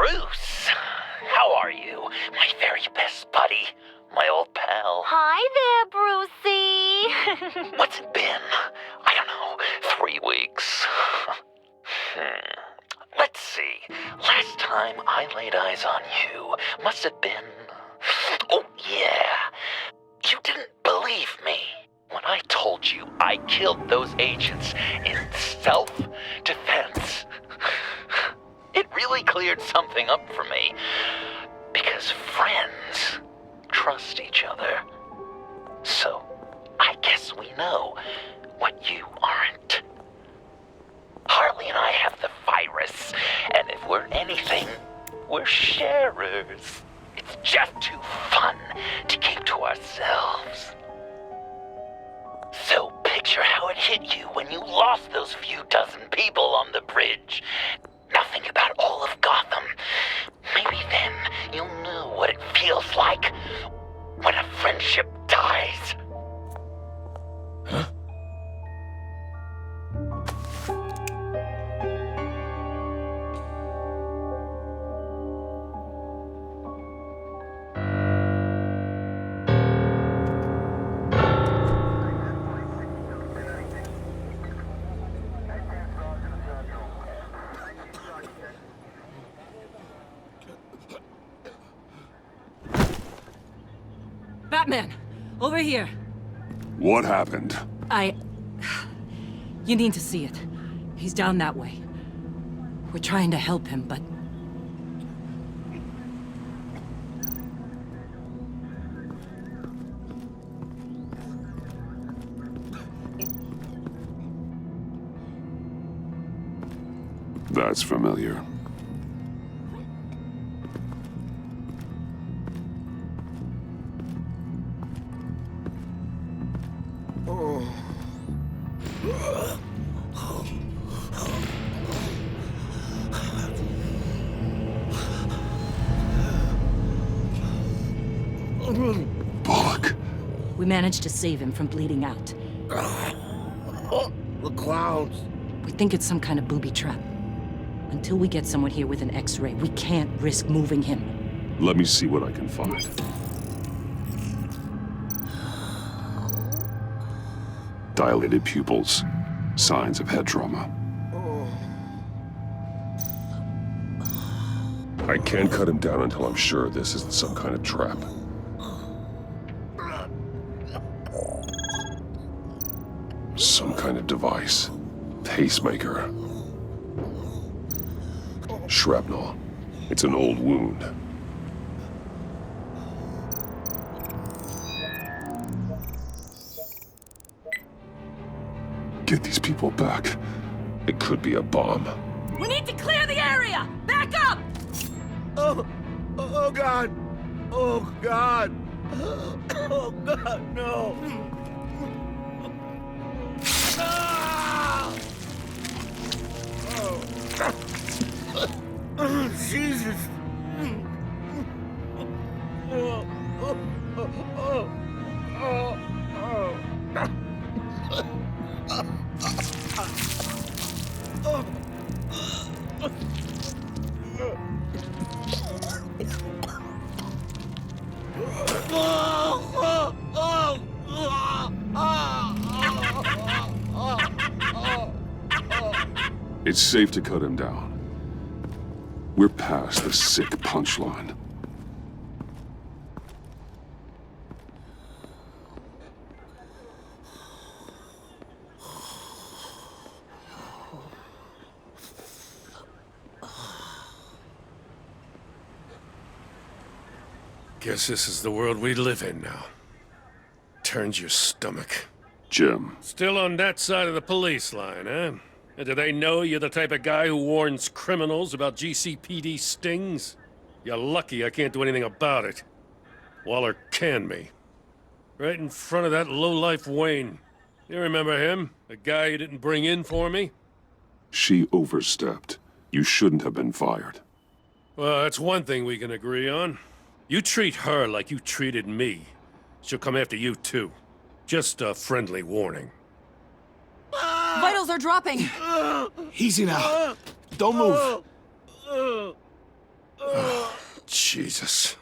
Bruce, how are you? My very best buddy, my old pal. Hi there, Brucey. What's it been? I don't know, 3 weeks. Let's see. Last time I laid eyes on you must have been... Oh, yeah. You didn't believe me when I told you I killed those agents in self-defense. It really cleared something up for me. Because friends trust each other. So, I guess we know what you aren't. Harley and I have the virus, and if we're anything, we're sharers. It's just too fun to keep to ourselves. So picture how it hit you when you lost those few dozen people on the bridge. Nothing about all of Gotham. Maybe then you'll know what it feels like when a friendship dies. Huh? Batman! Over here! What happened? You need to see it. He's down that way. We're trying to help him, but... That's familiar. Bullock. We managed to save him from bleeding out. The clowns. We think it's some kind of booby trap. Until we get someone here with an X-ray, we can't risk moving him. Let me see what I can find. Dilated pupils. Signs of head trauma. I can't cut him down until I'm sure this isn't some kind of trap. Some kind of device. Pacemaker. Shrapnel. It's an old wound. Get these people back. It could be a bomb. We need to clear the area! Back up! Oh God! Oh God! Oh God, no! Ah! Oh, Jesus! It's safe to cut him down. We're past the sick punchline. Guess this is the world we live in now. Turns your stomach. Jim. Still on that side of the police line, eh? And do they know you're the type of guy who warns criminals about GCPD stings? You're lucky I can't do anything about it. Waller canned me. Right in front of that lowlife Wayne. You remember him? The guy you didn't bring in for me? She overstepped. You shouldn't have been fired. Well, that's one thing we can agree on. You treat her like you treated me. She'll come after you, too. Just a friendly warning. Vitals are dropping! Easy now. Don't move. Jesus.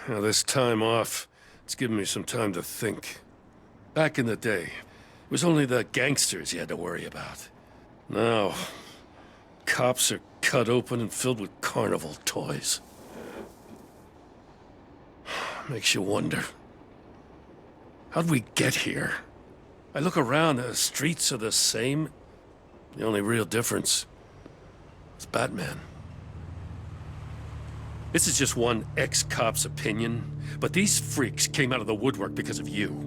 Now, this time off, it's given me some time to think. Back in the day, it was only the gangsters you had to worry about. Now, cops are cut open and filled with carnival toys. Makes you wonder. How'd we get here? I look around, the streets are the same. The only real difference is Batman. This is just one ex-cop's opinion, but these freaks came out of the woodwork because of you.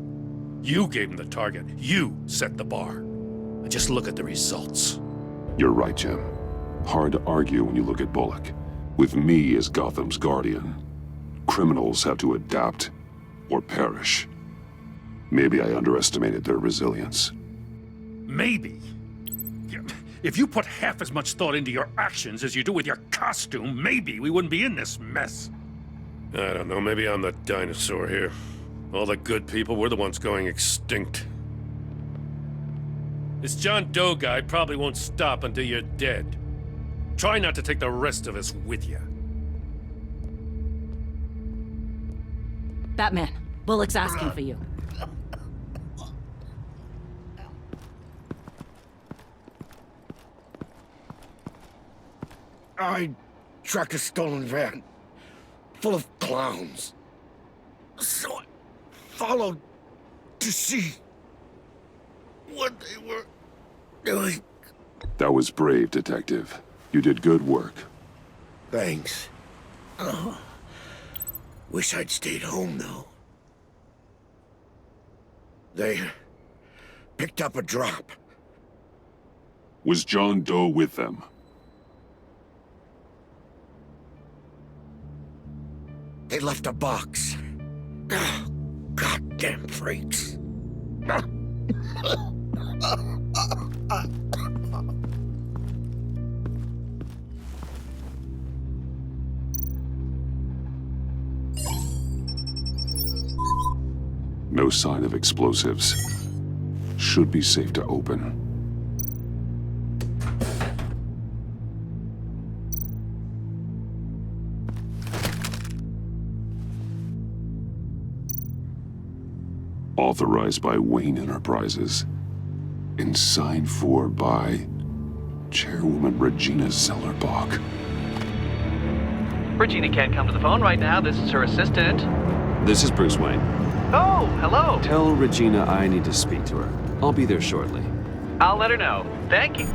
You gave them the target. You set the bar. And just look at the results. You're right, Jim. Hard to argue when you look at Bullock. With me as Gotham's guardian, criminals have to adapt or perish. Maybe I underestimated their resilience. Maybe. If you put half as much thought into your actions as you do with your costume, maybe we wouldn't be in this mess. I don't know, maybe I'm the dinosaur here. All the good people, we're the ones going extinct. This John Doe guy probably won't stop until you're dead. Try not to take the rest of us with you. Batman, Bullock's asking for you. I tracked a stolen van full of clowns. So I followed to see what they were doing. That was brave, Detective. You did good work. Thanks. Wish I'd stayed home, though. They picked up a drop. Was John Doe with them? They left a box. Goddamn freaks. No sign of explosives. Should be safe to open. Authorized by Wayne Enterprises. And signed for by Chairwoman Regina Zellerbach. Regina can't come to the phone right now. This is her assistant. This is Bruce Wayne. Oh, hello. Tell Regina I need to speak to her. I'll be there shortly. I'll let her know. Thank you.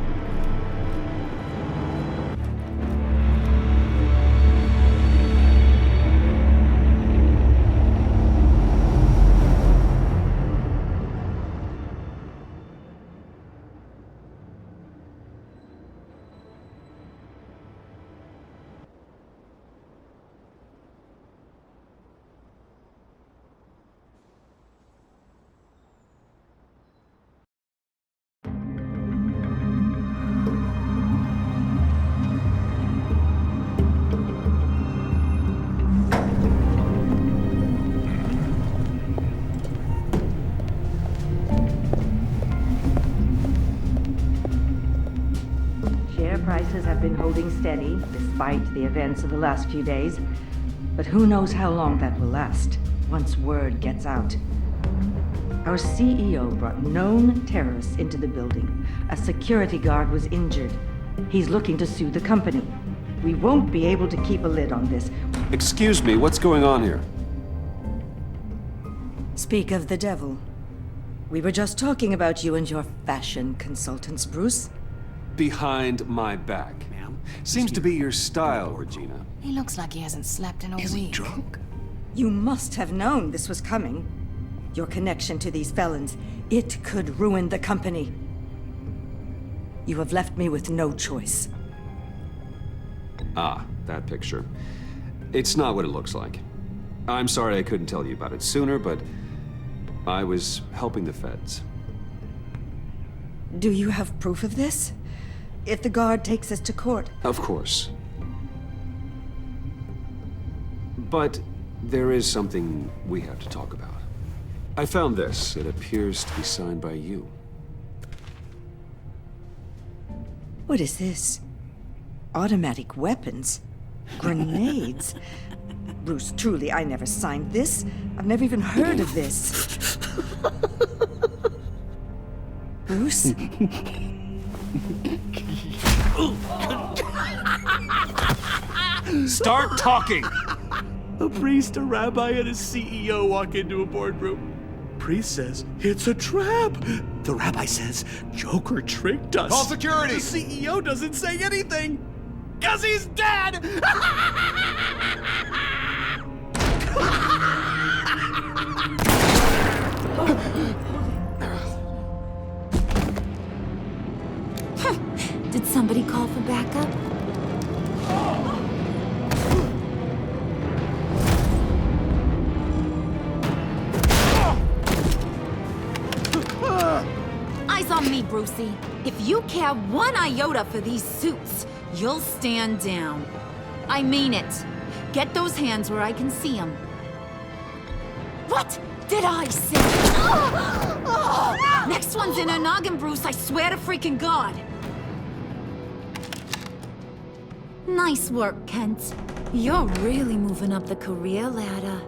Prices have been holding steady despite the events of the last few days. But who knows how long that will last once word gets out. Our CEO brought known terrorists into the building. A security guard was injured. He's looking to sue the company. We won't be able to keep a lid on this. Excuse me, what's going on here? Speak of the devil. We were just talking about you and your fashion consultants, Bruce. Behind my back. Ma'am? Seems to be your style, Regina. He looks like he hasn't slept in a Is he week. drunk? You must have known this was coming. Your connection to these felons, it could ruin the company. You have left me with no choice. Ah, that picture. It's not what it looks like. I'm sorry I couldn't tell you about it sooner, but I was helping the feds. Do you have proof of this? If the guard takes us to court. Of course. But there is something we have to talk about. I found this. It appears to be signed by you. What is this? Automatic weapons? Grenades? Bruce, truly, I never signed this. I've never even heard of this. Bruce? Start talking! A priest, a rabbi, and a CEO walk into a boardroom. Priest says, it's a trap. The rabbi says, Joker tricked us. Call security! The CEO doesn't say anything, 'cause he's dead! Did somebody call for backup? Eyes on me, Brucey. If you care one iota for these suits, you'll stand down. I mean it. Get those hands where I can see them. What did I say? Next one's in her noggin, Bruce, I swear to freaking God. Nice work, Kent. You're really moving up the career ladder.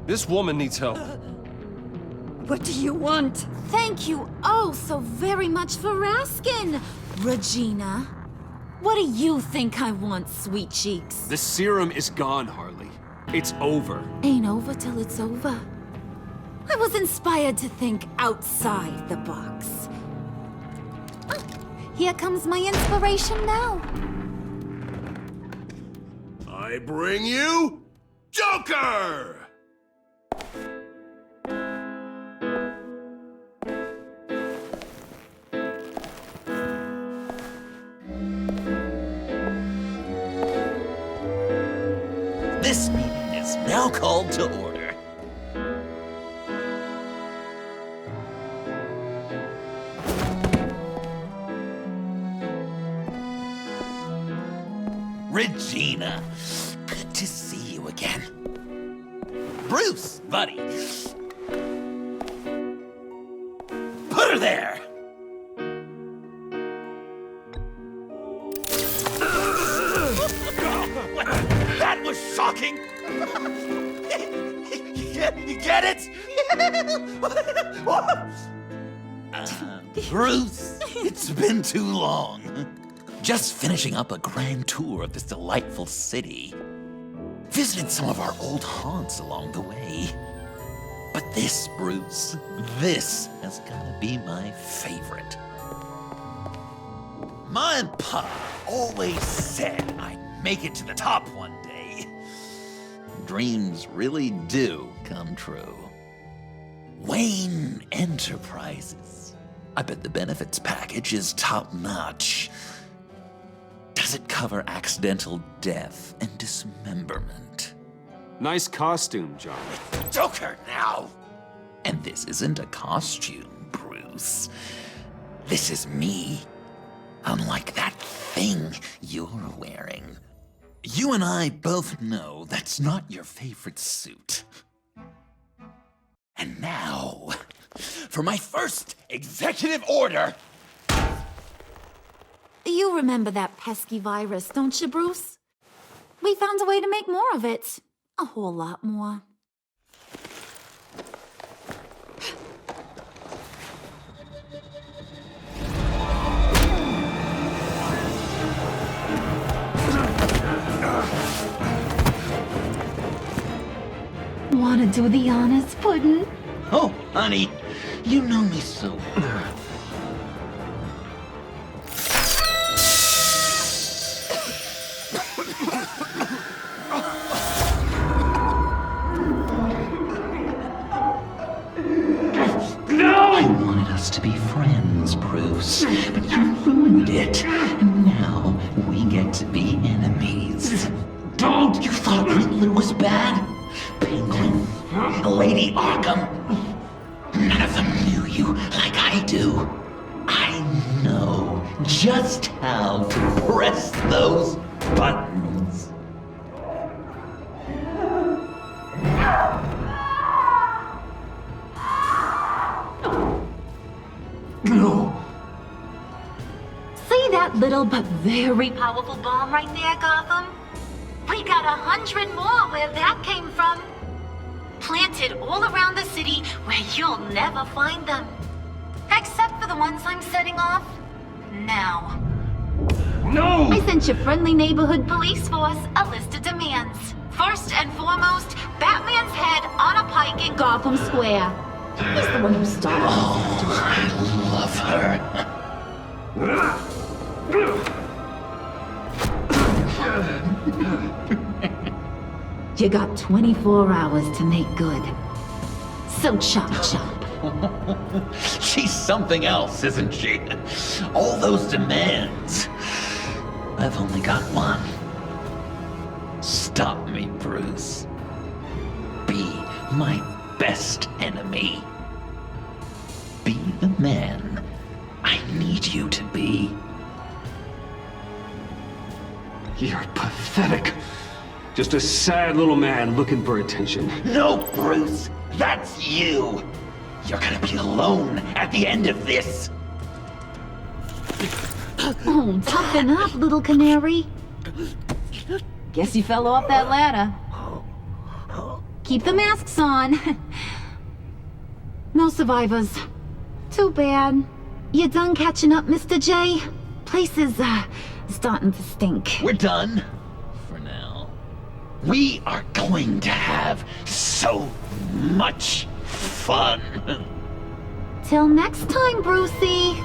This woman needs help. What do you want? Thank you oh so very much for asking, Regina. What do you think I want, sweet cheeks? The serum is gone, Harley. It's over. Ain't over till it's over. I was inspired to think outside the box. Oh, here comes my inspiration now. I bring you Joker! This meeting is now called to order. Regina, good to see you again. Bruce, buddy. Put her there! That was shocking! You get it? Bruce, it's been too long. Just finishing up a grand tour of this delightful city. Visited some of our old haunts along the way. But this, Bruce, this has gotta be my favorite. My pa always said I'd make it to the top one day. Dreams really do come true. Wayne Enterprises. I bet the benefits package is top-notch. Does it cover accidental death and dismemberment? Nice costume, John. Joker now! And this isn't a costume, Bruce. This is me. Unlike that thing you're wearing. You and I both know that's not your favorite suit. And now, for my first executive order. You remember that pesky virus, don't you, Bruce? We found a way to make more of it. A whole lot more. Wanna do the honors, Puddin'? Oh, honey, you know me so. I wanted us to be friends, Bruce, but you ruined it. And now we get to be enemies. Don't! You thought Riddler was bad? Penguin, Lady Arkham. None of them knew you like I do. I know just how to press those buttons. See that that little but very powerful bomb right there, Gotham? We got 100 more where that came from. Planted all around the city where you'll never find them. Except for the ones I'm setting off now. No! I sent your friendly neighborhood police force a list of demands. First and foremost, Batman's head on a pike in Gotham Square. He's the one who started this. I love her. You got 24 hours to make good. So chop chop. She's something else, isn't she? All those demands. I've only got one. Stop me, Bruce. Be my best enemy. Be the man I need you to be. You're pathetic. Just a sad little man looking for attention. No, Bruce! That's you! You're gonna be alone at the end of this! Oh, toughen up, little canary. Guess you fell off that ladder. Keep the masks on. No survivors. Too bad. You done catching up, Mr. J? Place is, starting to stink. We're done. For now. We are going to have so much fun. Till next time, Brucey.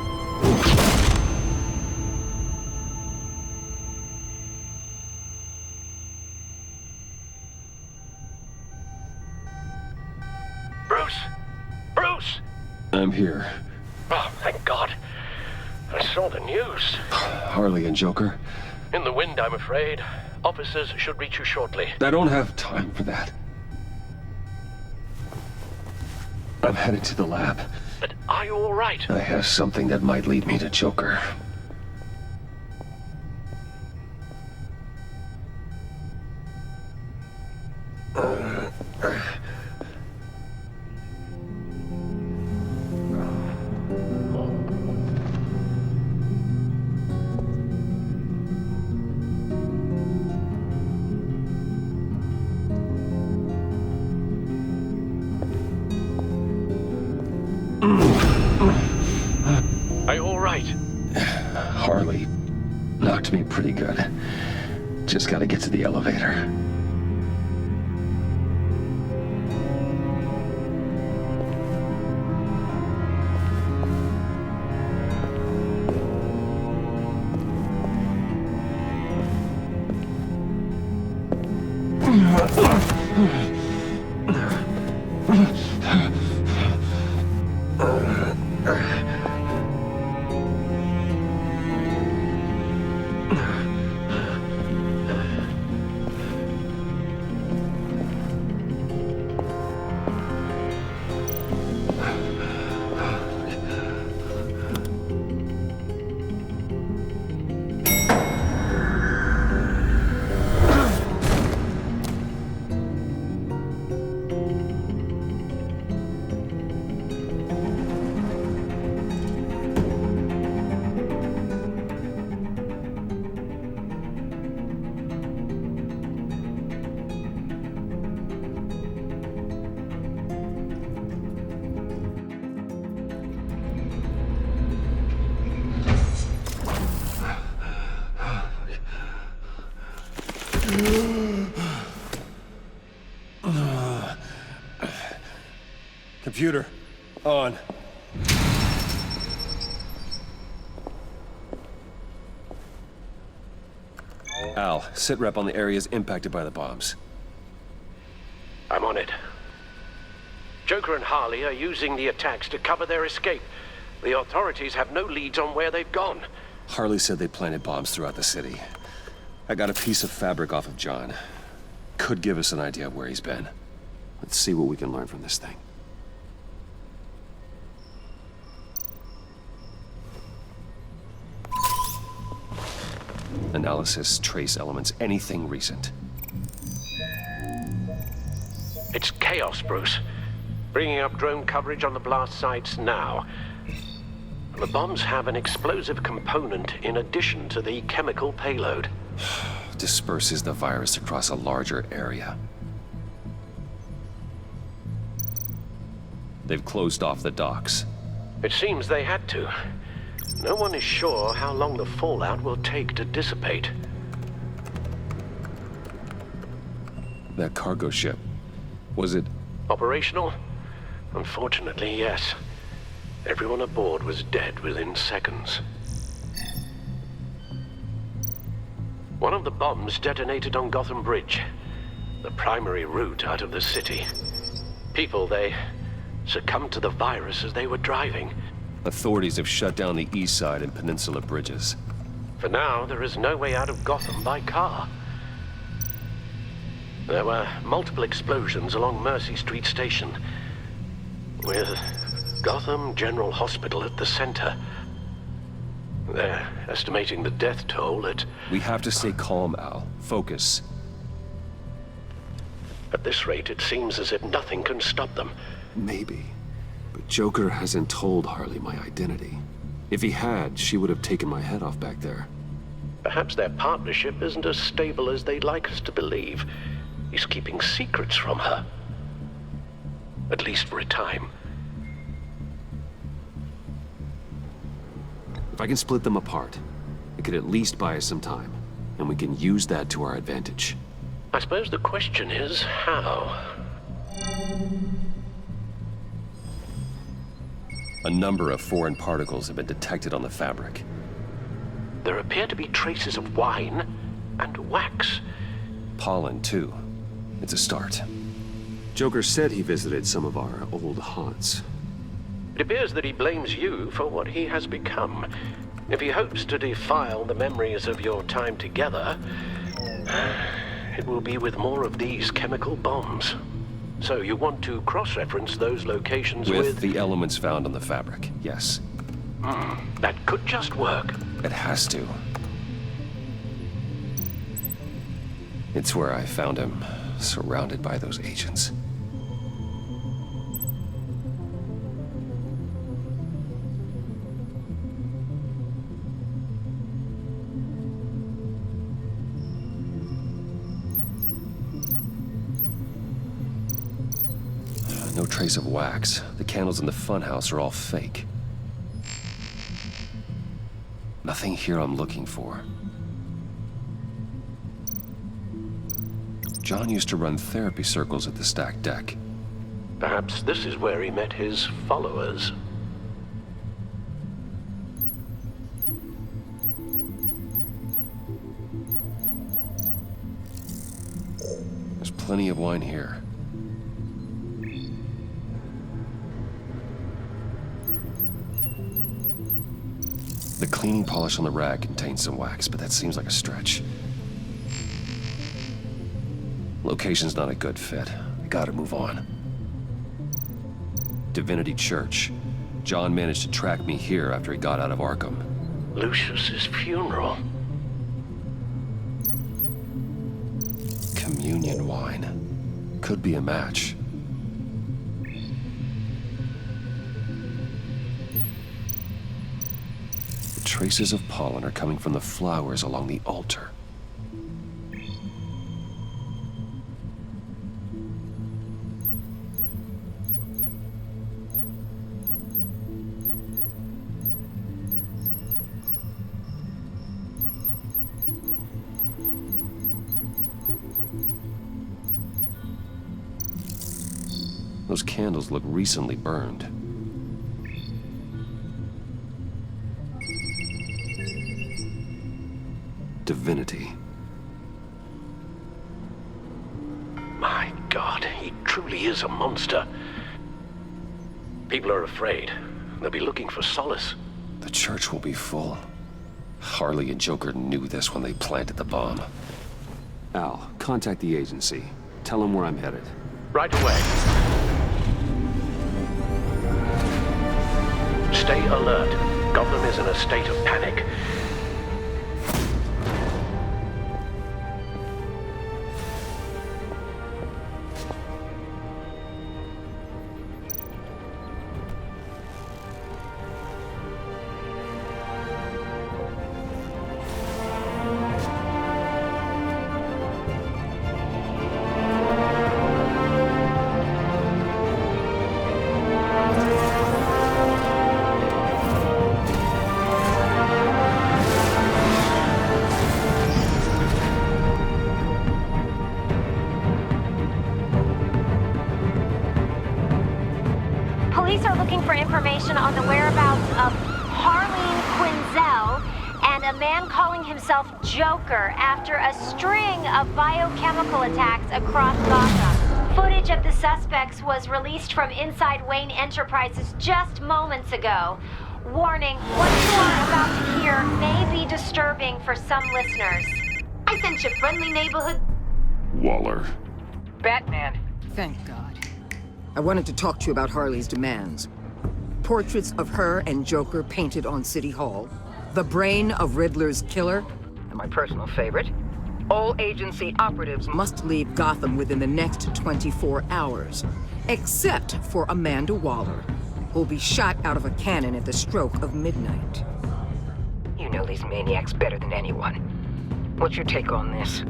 Bruce! Bruce! I'm here. Oh, thank God. I saw the news. Harley and Joker. In the wind, I'm afraid. Officers should reach you shortly. I don't have time for that. I'm headed to the lab. But are you all right? I have something that might lead me to Joker. Are you all right? Harley knocked me pretty good. Just gotta get to the elevator. Computer, on. Al, sit rep on the areas impacted by the bombs. I'm on it. Joker and Harley are using the attacks to cover their escape. The authorities have no leads on where they've gone. Harley said they planted bombs throughout the city. I got a piece of fabric off of John. Could give us an idea of where he's been. Let's see what we can learn from this thing. Analysis, trace elements, anything recent. It's chaos, Bruce. Bringing up drone coverage on the blast sites now. The bombs have an explosive component in addition to the chemical payload. Disperses the virus across a larger area. They've closed off the docks. It seems they had to. No one is sure how long the fallout will take to dissipate. That cargo ship, was it... Operational? Unfortunately, yes. Everyone aboard was dead within seconds. One of the bombs detonated on Gotham Bridge, the primary route out of the city. People, they succumbed to the virus as they were driving. Authorities have shut down the east side and peninsula bridges. For now, there is no way out of Gotham by car. There were multiple explosions along Mercy Street Station, with Gotham General Hospital at the center. They're estimating the death toll at... We have to stay calm, Al. Focus. At this rate, it seems as if nothing can stop them. Maybe. But Joker hasn't told Harley my identity. If he had, she would have taken my head off back there. Perhaps their partnership isn't as stable as they'd like us to believe. He's keeping secrets from her. At least for a time. If I can split them apart, it could at least buy us some time, and we can use that to our advantage. I suppose the question is, how? A number of foreign particles have been detected on the fabric. There appear to be traces of wine and wax. Pollen, too. It's a start. Joker said he visited some of our old haunts. It appears that he blames you for what he has become. If he hopes to defile the memories of your time together, it will be with more of these chemical bombs. So you want to cross-reference those locations with... the elements found on the fabric, yes. That could just work. It has to. It's where I found him, surrounded by those agents. No trace of wax. The candles in the funhouse are all fake. Nothing here I'm looking for. John used to run therapy circles at the stacked deck. Perhaps this is where he met his followers. There's plenty of wine here. The cleaning polish on the rag contains some wax, but that seems like a stretch. Location's not a good fit. I gotta move on. Divinity Church. John managed to track me here after he got out of Arkham. Lucius's funeral. Communion wine. Could be a match. Traces of pollen are coming from the flowers along the altar. Those candles look recently burned. Divinity. My God, he truly is a monster. People are afraid. They'll be looking for solace. The church will be full. Harley and Joker knew this when they planted the bomb. Al, contact the agency. Tell them where I'm headed. Right away. Stay alert. Gotham is in a state of panic. information on the whereabouts of Harley Quinn and a man calling himself Joker after a string of biochemical attacks across Gotham. Footage of the suspects was released from inside Wayne Enterprises just moments ago. Warning, what you are about to hear may be disturbing for some listeners. I sent you friendly neighborhood... Waller. Batman. Thank God. I wanted to talk to you about Harley's demands. Portraits of her and Joker painted on City Hall. The brain of Riddler's killer. And my personal favorite. All agency operatives must leave Gotham within the next 24 hours. Except for Amanda Waller, who'll be shot out of a cannon at the stroke of midnight. You know these maniacs better than anyone. What's your take on this?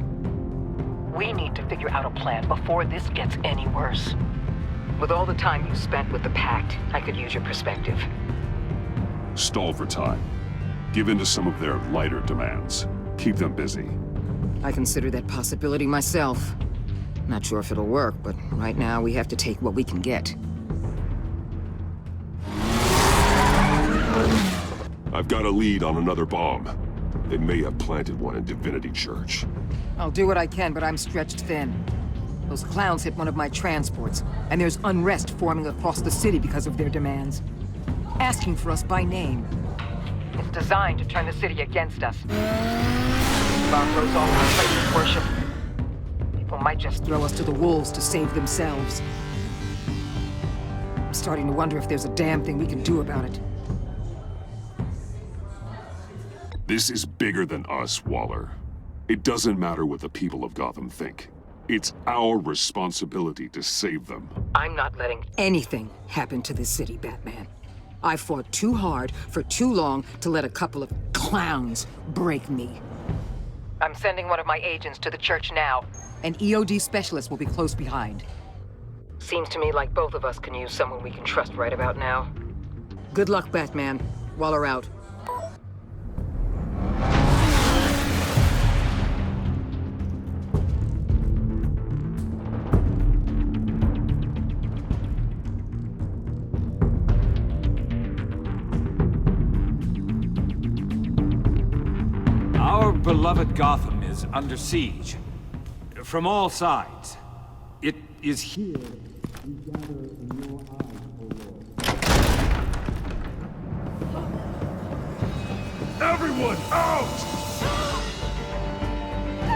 We need to figure out a plan before this gets any worse. With all the time you spent with the Pact, I could use your perspective. Stall for time. Give in to some of their lighter demands. Keep them busy. I consider that possibility myself. Not sure if it'll work, but right now we have to take what we can get. I've got a lead on another bomb. They may have planted one in Divinity Church. I'll do what I can, but I'm stretched thin. Those clowns hit one of my transports, and there's unrest forming across the city because of their demands. Asking for us by name. It's designed to turn the city against us. Bomb goes off in a place of worship. People might just throw us to the wolves to save themselves. I'm starting to wonder if there's a damn thing we can do about it. This is bigger than us, Waller. It doesn't matter what the people of Gotham think. It's our responsibility to save them. I'm not letting anything happen to this city, Batman. I fought too hard for too long to let a couple of clowns break me. I'm sending one of my agents to the church now. An EOD specialist will be close behind. Seems to me like both of us can use someone we can trust right about now. Good luck, Batman. Waller out. Our beloved Gotham is under siege. From all sides. It is here we gather in your eyes, O Lord. Everyone out!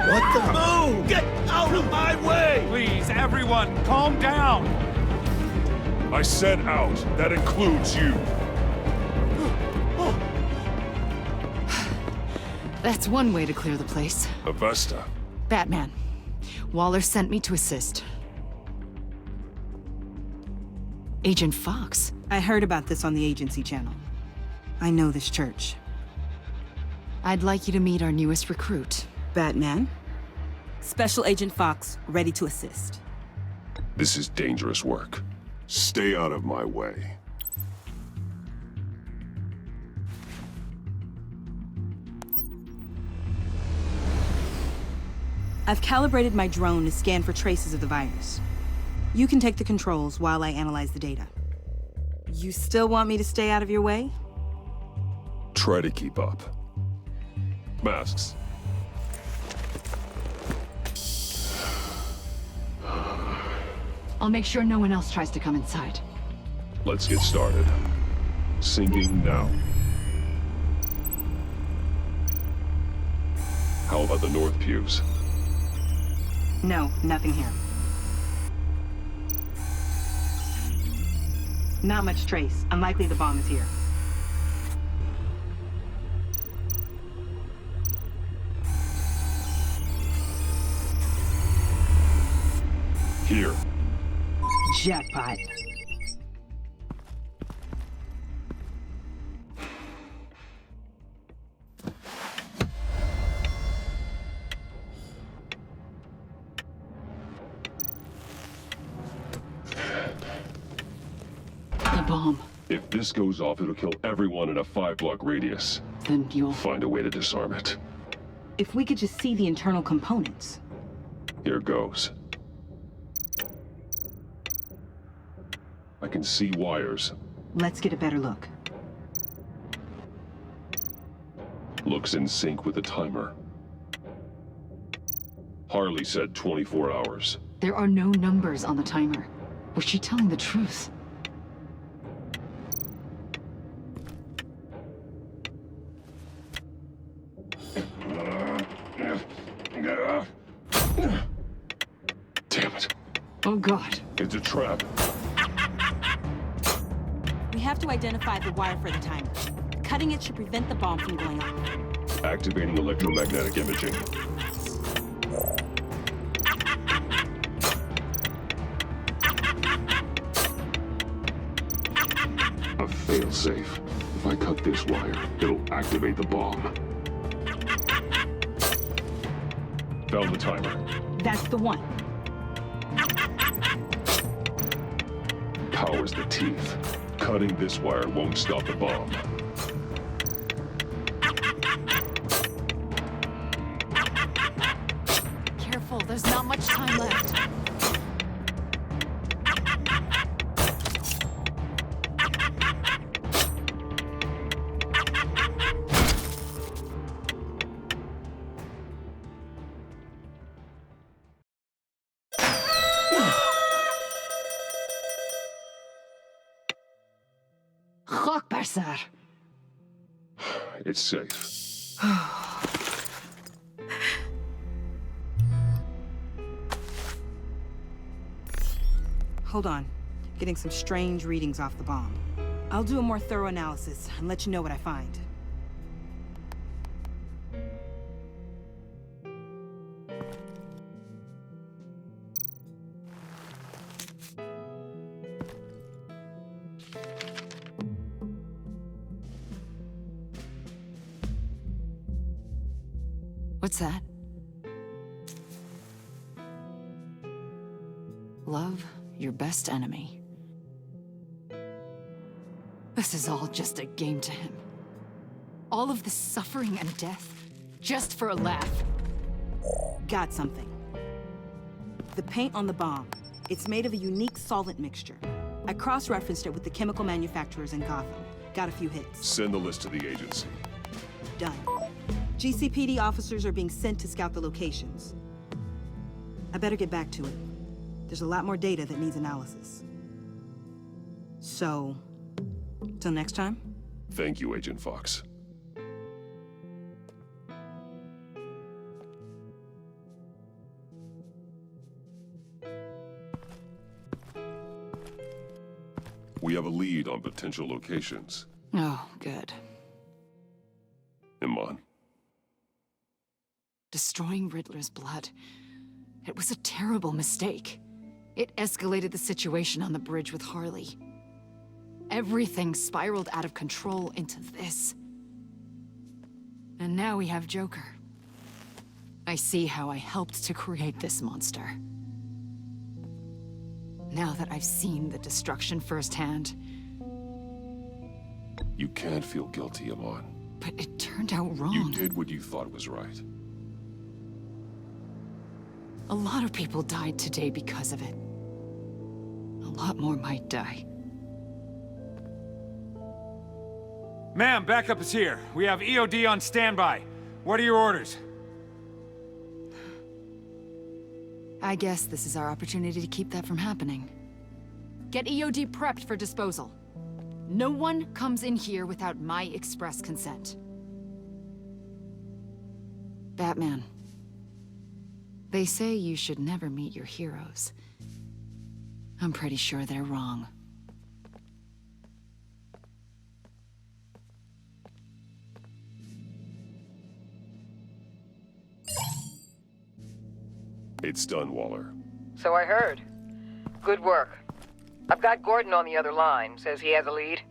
What the moon? Get out of my way! Please, everyone, calm down! I said out. That includes you. That's one way to clear the place. Avesta. Batman. Waller sent me to assist. Agent Fox. I heard about this on the agency channel. I know this church. I'd like you to meet our newest recruit. Batman? Special Agent Fox, ready to assist. This is dangerous work. Stay out of my way. I've calibrated my drone to scan for traces of the virus. You can take the controls while I analyze the data. You still want me to stay out of your way? Try to keep up. Masks. I'll make sure no one else tries to come inside. Let's get started. Syncing now. How about the north pews? No, nothing here. Not much trace. Unlikely the bomb is here. Here. Jackpot. The bomb. If this goes off, it'll kill everyone in a 5-block radius. Then you'll find a way to disarm it. If we could just see the internal components. Here goes. I can see wires, Let's get a better look. Looks in sync with the timer. Harley said 24 hours. There are no numbers on the timer. Was she telling the truth? Damn it. Oh God. It's a trap. We have to identify the wire for the timer. Cutting it should prevent the bomb from going off. Activating electromagnetic imaging. A failsafe. If I cut this wire, it'll activate the bomb. Found the timer. That's the one. Powers the teeth. Cutting this wire won't stop the bomb. Careful, there's not much time left. Sir. It's safe. Hold on. Getting some strange readings off the bomb. I'll do a more thorough analysis and let you know what I find. What's that? Love your best enemy. This is all just a game to him. All of this suffering and death, just for a laugh. Got something. The paint on the bomb. It's made of a unique solvent mixture. I cross-referenced it with the chemical manufacturers in Gotham. Got a few hits. Send the list to the agency. Done. GCPD officers are being sent to scout the locations. I better get back to it. There's a lot more data that needs analysis. So, till next time? Thank you, Agent Fox. We have a lead on potential locations. Oh, good. Iman. Destroying Riddler's blood. It was a terrible mistake. It escalated the situation on the bridge with Harley. Everything spiraled out of control into this. And now we have Joker. I see how I helped to create this monster. Now that I've seen the destruction firsthand... You can't feel guilty, Iman. But it turned out wrong. You did what you thought was right. A lot of people died today because of it. A lot more might die. Ma'am, backup is here. We have EOD on standby. What are your orders? I guess this is our opportunity to keep that from happening. Get EOD prepped for disposal. No one comes in here without my express consent. Batman. They say you should never meet your heroes. I'm pretty sure they're wrong. It's done, Waller. So I heard. Good work. I've got Gordon on the other line, says he has a lead,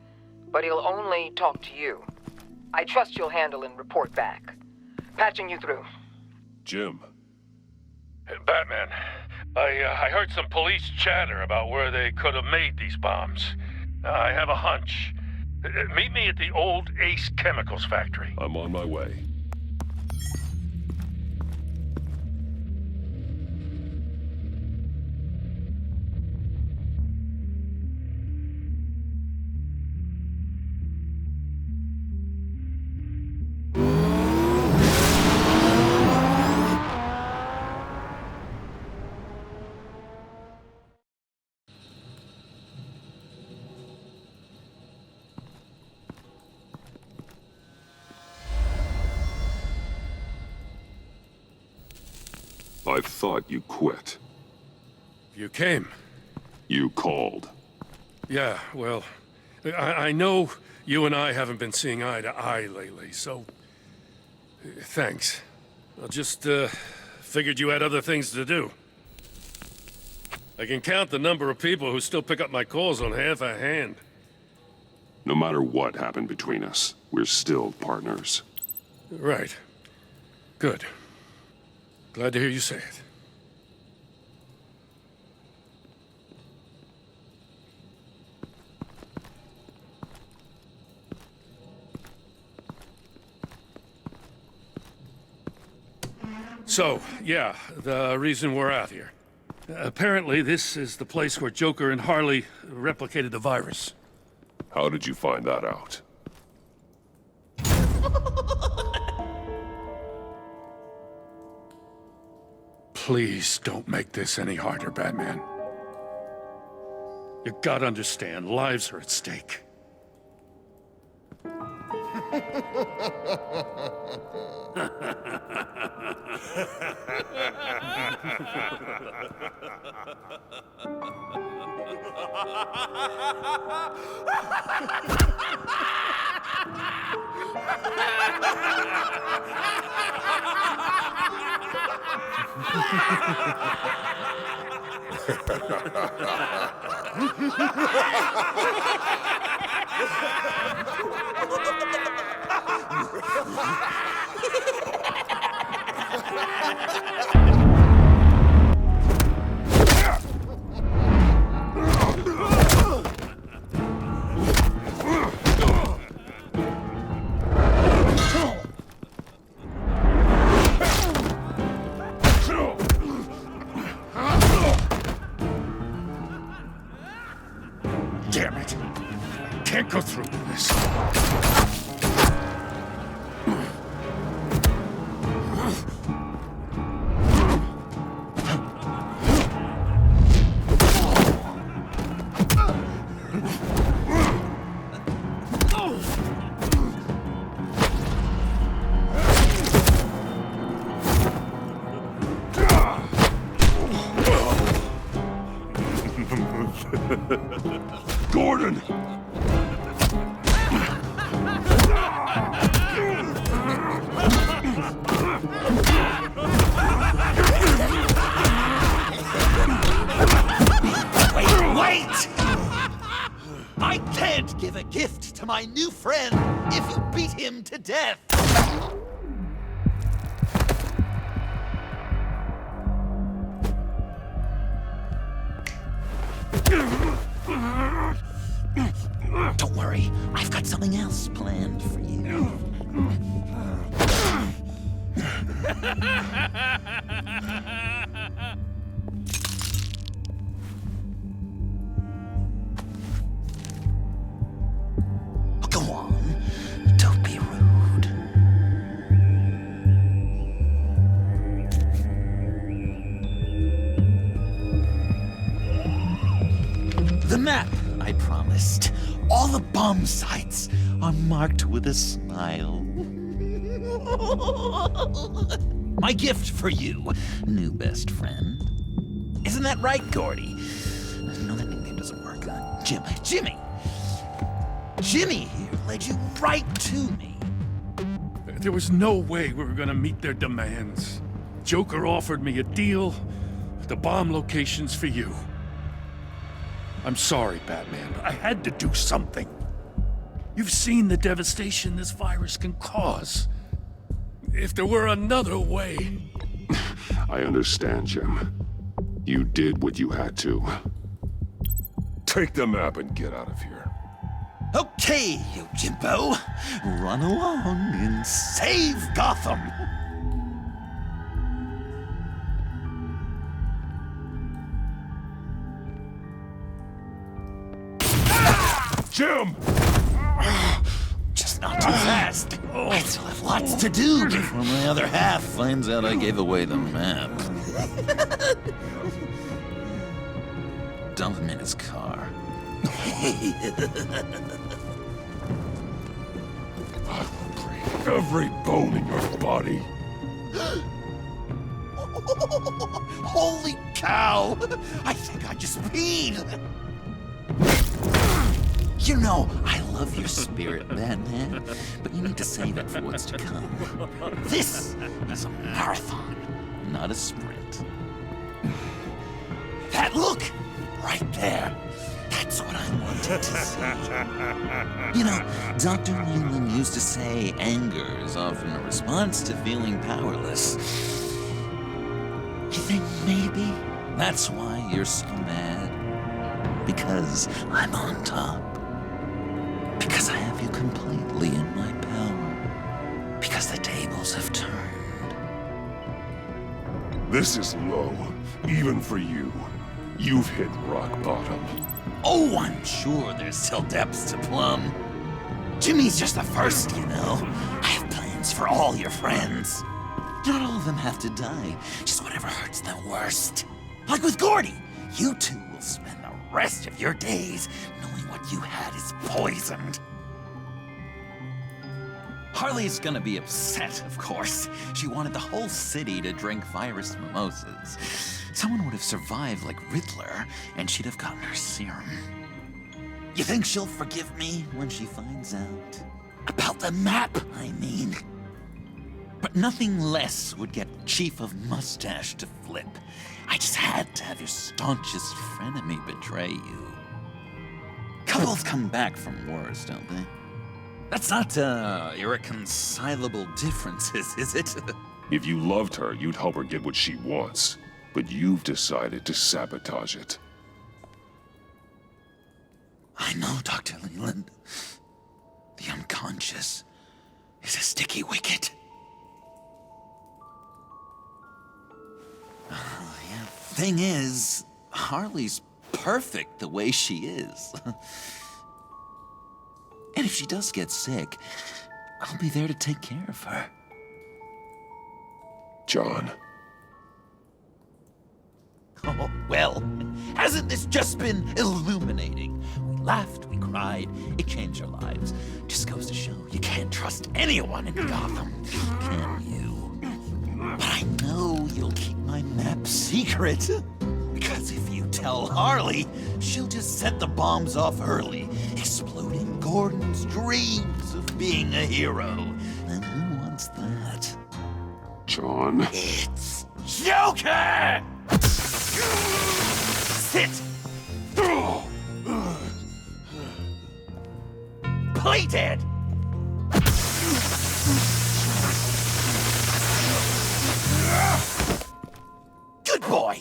but he'll only talk to you. I trust you'll handle and report back. Patching you through. Jim. Batman, I heard some police chatter about where they could have made these bombs. I have a hunch. Meet me at the old Ace Chemicals factory. I'm on my way. I thought you quit. You came. You called. Yeah, well, I know you and I haven't been seeing eye to eye lately, so... thanks. I just, figured you had other things to do. I can count the number of people who still pick up my calls on half a hand. No matter what happened between us, we're still partners. Right. Good. Glad to hear you say it. So, yeah, the reason we're out here. Apparently, this is the place where Joker and Harley replicated the virus. How did you find that out? Please don't make this any harder, Batman. You gotta understand, lives are at stake. Damn it! Can't go through with this. Gordon! Wait! I can't give a gift to my new friend if you beat him to death! Don't worry, I've got something else planned for you. Go on, don't be rude. The map I promised. All the bomb sites are marked with a smile. My gift for you, new best friend. Isn't that right, Gordy? No, that nickname doesn't work. Jimmy. Jimmy here led you right to me. There was no way we were gonna meet their demands. Joker offered me a deal, the bomb locations for you. I'm sorry, Batman, but I had to do something. You've seen the devastation this virus can cause. If there were another way... I understand, Jim. You did what you had to. Take the map and get out of here. Okay, you Jimbo. Run along and save Gotham. Jim! Just not too fast. I still have lots to do before my other half finds out I gave away the map. Dump him in his car. I will break every bone in your body. Holy cow! I think I just peed! You know, I love your spirit, Batman, but you need to save it for what's to come. This is a marathon, not a sprint. That look! Right there. That's what I wanted to see. You know, Dr. Leland used to say anger is often a response to feeling powerless. You think maybe that's why you're so mad? Because I'm on top. Because I have you completely in my power. Because the tables have turned. This is low, even for you. You've hit rock bottom. Oh, I'm sure there's still depths to plumb. Jimmy's just the first, you know. I have plans for all your friends. Not all of them have to die, just whatever hurts them worst. Like with Gordy, you two will spend the rest of your days knowing what you had is poisoned. Harley's gonna be upset, of course. She wanted the whole city to drink virus mimosas. Someone would have survived like Riddler, and she'd have gotten her serum. You think she'll forgive me when she finds out? About the map, I mean. But nothing less would get Chief of Mustache to flip. I just had to have your staunchest frenemy betray you. Couples come back from wars, don't they? That's not, irreconcilable differences, is it? If you loved her, you'd help her get what she wants. But you've decided to sabotage it. I know, Dr. Leland. The unconscious is a sticky wicket. Yeah. Thing is, Harley's perfect the way she is. And if she does get sick, I'll be there to take care of her. John. Oh, well, hasn't this just been illuminating? We laughed, we cried, it changed our lives. Just goes to show you can't trust anyone in Gotham, can you? But I know you'll keep my map secret. Because if you tell Harley, she'll just set the bombs off early, exploding Gordon's dreams of being a hero. And who wants that? John. It's Joker! Sit! Play dead! Good boy!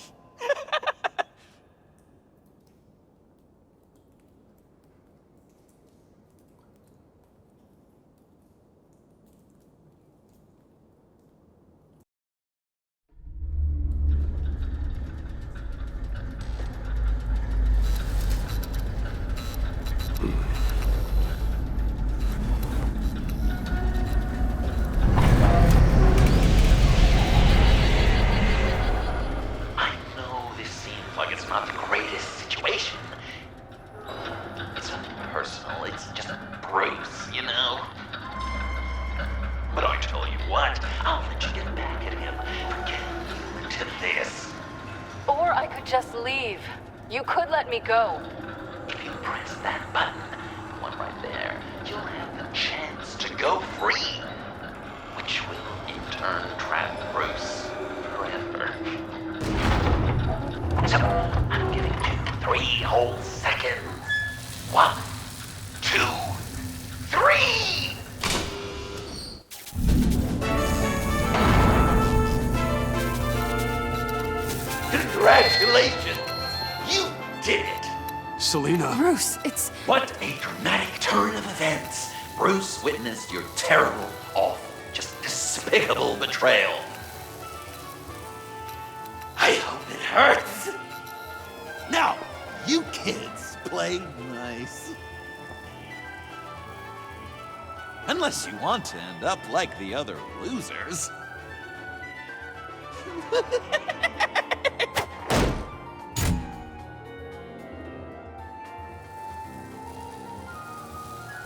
Just leave. You could let me go. If you press that button, the one right there, you'll have the chance to go free. Which will, in turn, trap Bruce forever. So, I'm giving you 3 whole seconds. 1, 2, 3! Congratulations! You did it! Selina. Bruce, it's... What a dramatic turn of events! Bruce witnessed your terrible, awful, just despicable betrayal. I hope it hurts! Now, you kids play nice. Unless you want to end up like the other losers.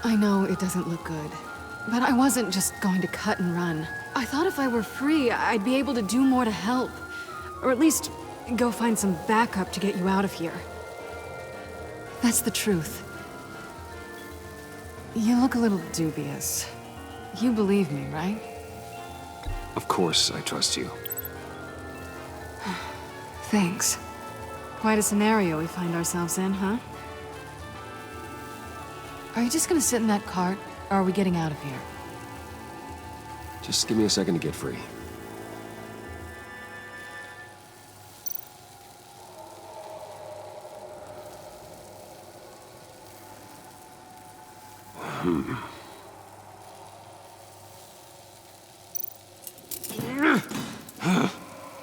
I know it doesn't look good, but I wasn't just going to cut and run. I thought if I were free, I'd be able to do more to help. Or at least, go find some backup to get you out of here. That's the truth. You look a little dubious. You believe me, right? Of course I trust you. Thanks. Quite a scenario we find ourselves in, huh? Are you just gonna sit in that cart, or are we getting out of here? Just give me a second to get free.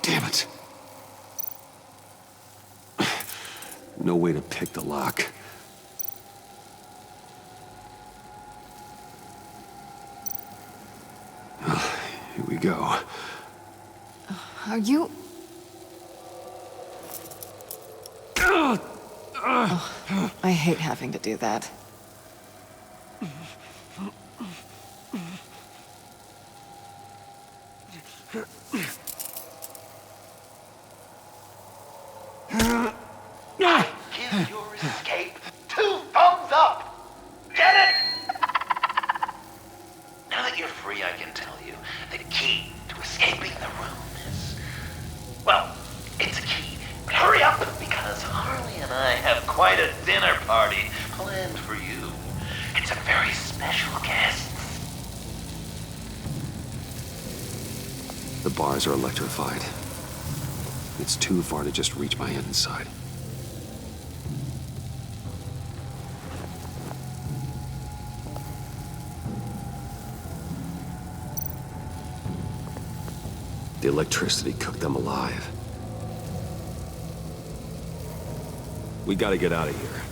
Damn it. No way to pick the lock. Here we go. Are you... Oh, I hate having to do that. Give your escape 2 thumbs up! Get it? Now that you're free, I can tell you the key to escaping the room is... Well, it's a key. But hurry up, because Harley and I have quite a dinner party planned for you. It's a very special guest. The bars are electrified. It's too far to just reach my hand inside. The electricity cooked them alive. We gotta get out of here.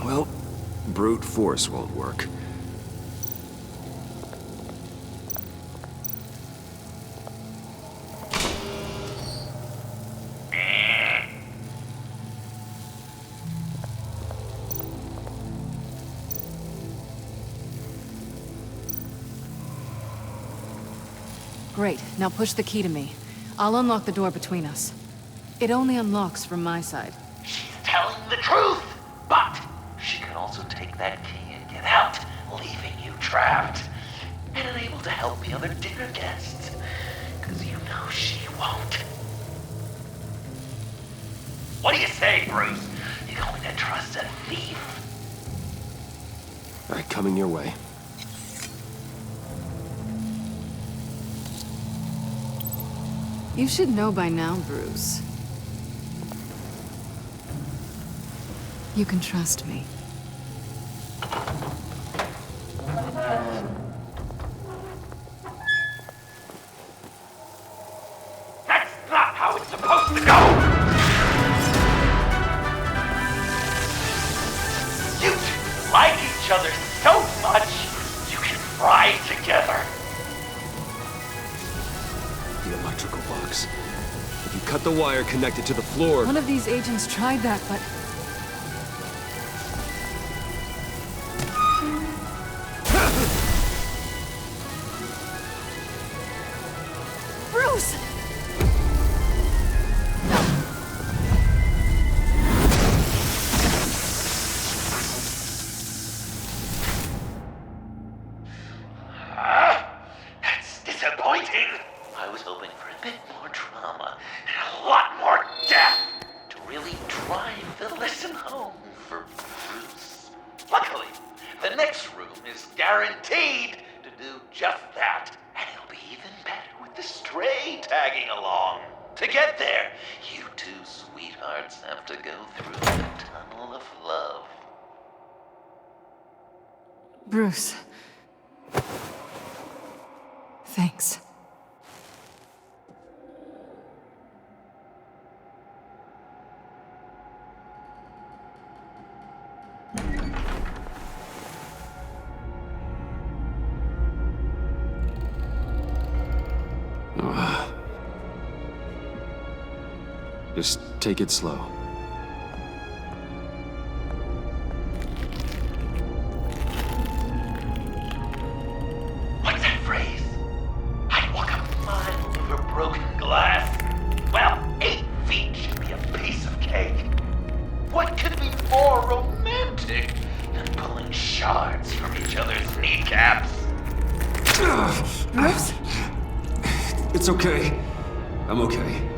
Well, brute force won't work. Great, now push the key to me. I'll unlock the door between us. It only unlocks from my side. She's telling the truth, but she can also take that key and get out, leaving you trapped and unable to help the other dinner guests. Because you know she won't. What do you say, Bruce? You going to trust a thief? All right, coming your way. You should know by now, Bruce. You can trust me. That's not how it's supposed to go! You two like each other so much, you can fry together. The electrical box. If you cut the wire connected to the floor... One of these agents tried that, but... Bruce! That's disappointing. I was hoping for a bit more drama and a lot more death to really drive the lesson home for Bruce. Luckily, the next room is guaranteed to do just that, and it'll be even better with the stray tagging along. To get there, you two sweethearts have to go through the tunnel of love. Bruce. Thanks. Just take it slow. What's that phrase? I'd walk a mile over broken glass. Well, 8 feet should be a piece of cake. What could be more romantic than pulling shards from each other's kneecaps? Bruce? It's okay. I'm okay.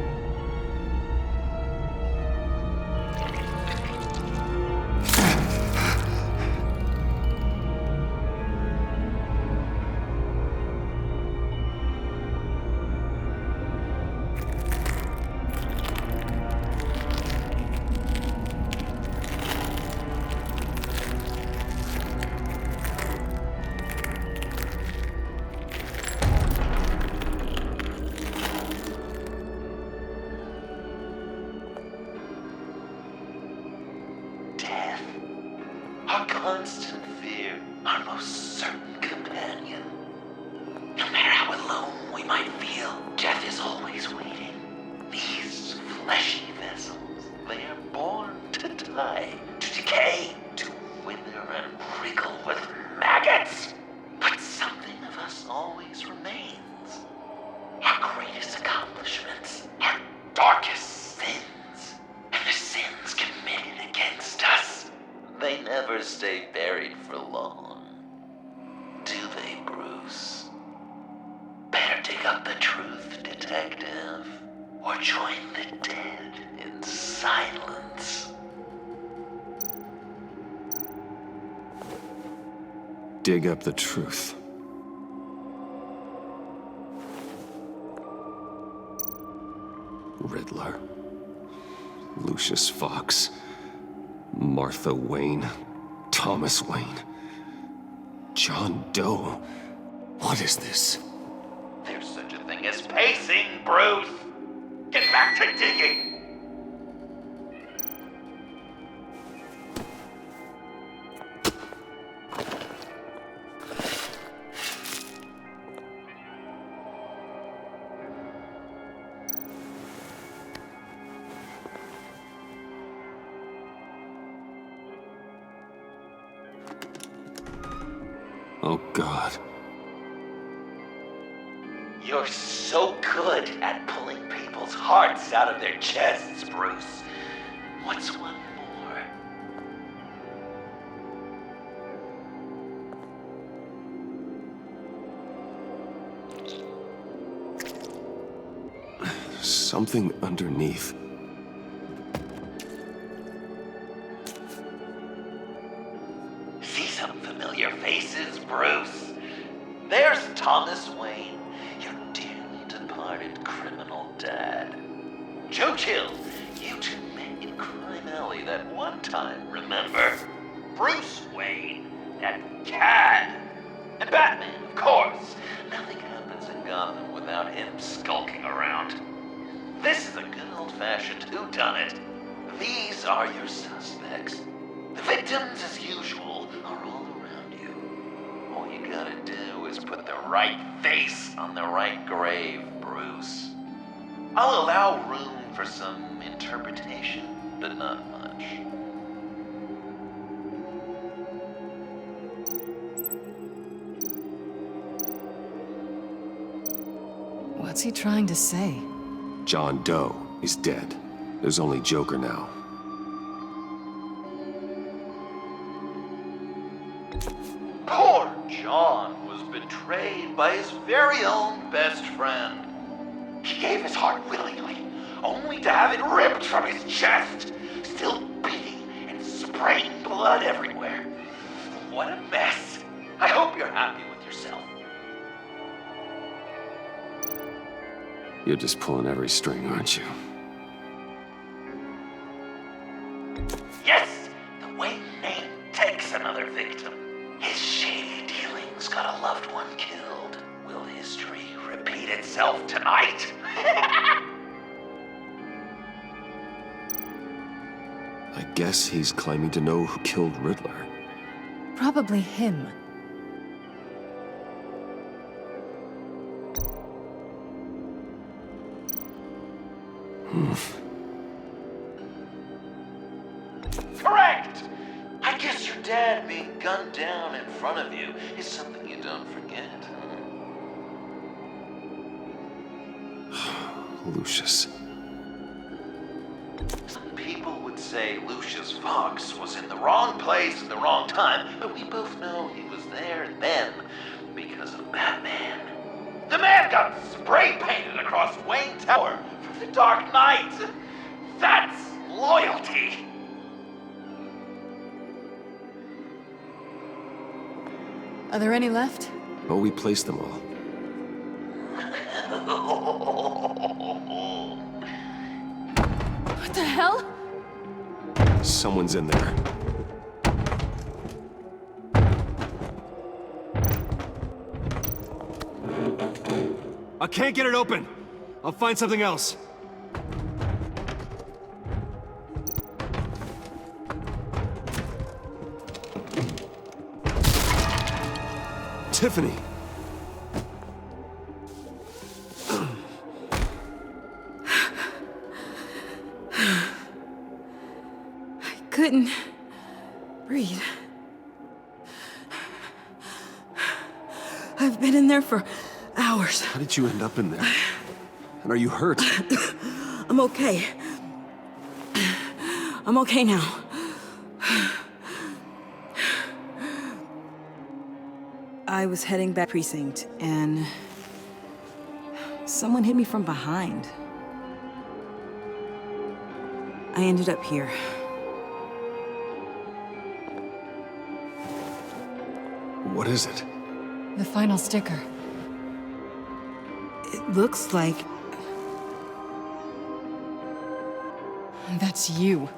Our constant fear, our most certain companion. No matter how alone we might feel, death is always waiting. These fleshy vessels, they are born to die, to decay, to wither and wriggle with maggots. But something of us always remains. Our greatest accomplishments, our darkest sins, and the sins committed against us. They never stay buried for long, do they, Bruce? Better dig up the truth, detective, or join the dead in silence. Dig up the truth. Riddler. Lucius Fox. Martha Wayne, Thomas Wayne, John Doe. What is this? There's such a thing as pacing, Bruce! Get back to digging! Oh, God. You're so good at pulling people's hearts out of their chests, Bruce. What's one more? Something underneath. See some familiar faces, Bruce? There's Thomas Wayne, your dearly departed criminal dad. Joe Chill, you two met in Crime Alley that one time, remember? Bruce Wayne, that cad. And Batman, of course. Nothing happens in Gotham without him skulking around. This is a good old-fashioned whodunit. These are your suspects. The victims, as usual, are all around you. All you gotta do is put the right face on the right grave, Bruce. I'll allow room for some interpretation, but not much. What's he trying to say? John Doe is dead. There's only Joker now. Poor John was betrayed by his very own best friend. He gave his heart willingly, only to have it ripped from his chest, still beating and spraying blood everywhere. What a mess. I hope you're happy with yourself. You're just pulling every string, aren't you? Yes, the Wayne name takes another victim. His shady dealings got a loved one killed. Will history repeat itself tonight? I guess he's claiming to know who killed Riddler. Probably him. Correct! I guess your dad being gunned down in front of you is something you don't forget, huh? Lucius. Some people would say Lucius Fox was in the wrong place at the wrong time, but we both know he was there then because of Batman. The man got spray painted across Wayne Tower for the Dark Knight. That's loyalty. Are there any left? Oh, we placed them all. What the hell? Someone's in there. I can't get it open. I'll find something else. Tiffany. I couldn't breathe. I've been in there for hours. How did you end up in there? And are you hurt? I'm okay. I'm okay now. I was heading back precinct, and someone hit me from behind. I ended up here. What is it? The final sticker. It looks like... That's you.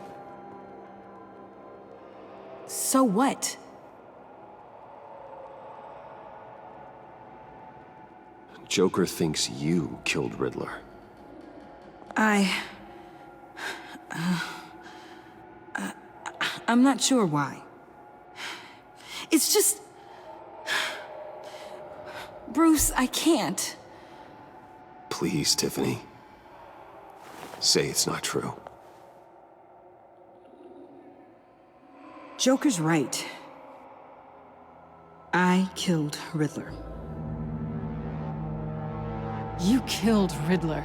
So what? Joker thinks you killed Riddler. I'm not sure why. It's just... Bruce, I can't. Please, Tiffany. Say it's not true. Joker's right. I killed Riddler. You killed Riddler.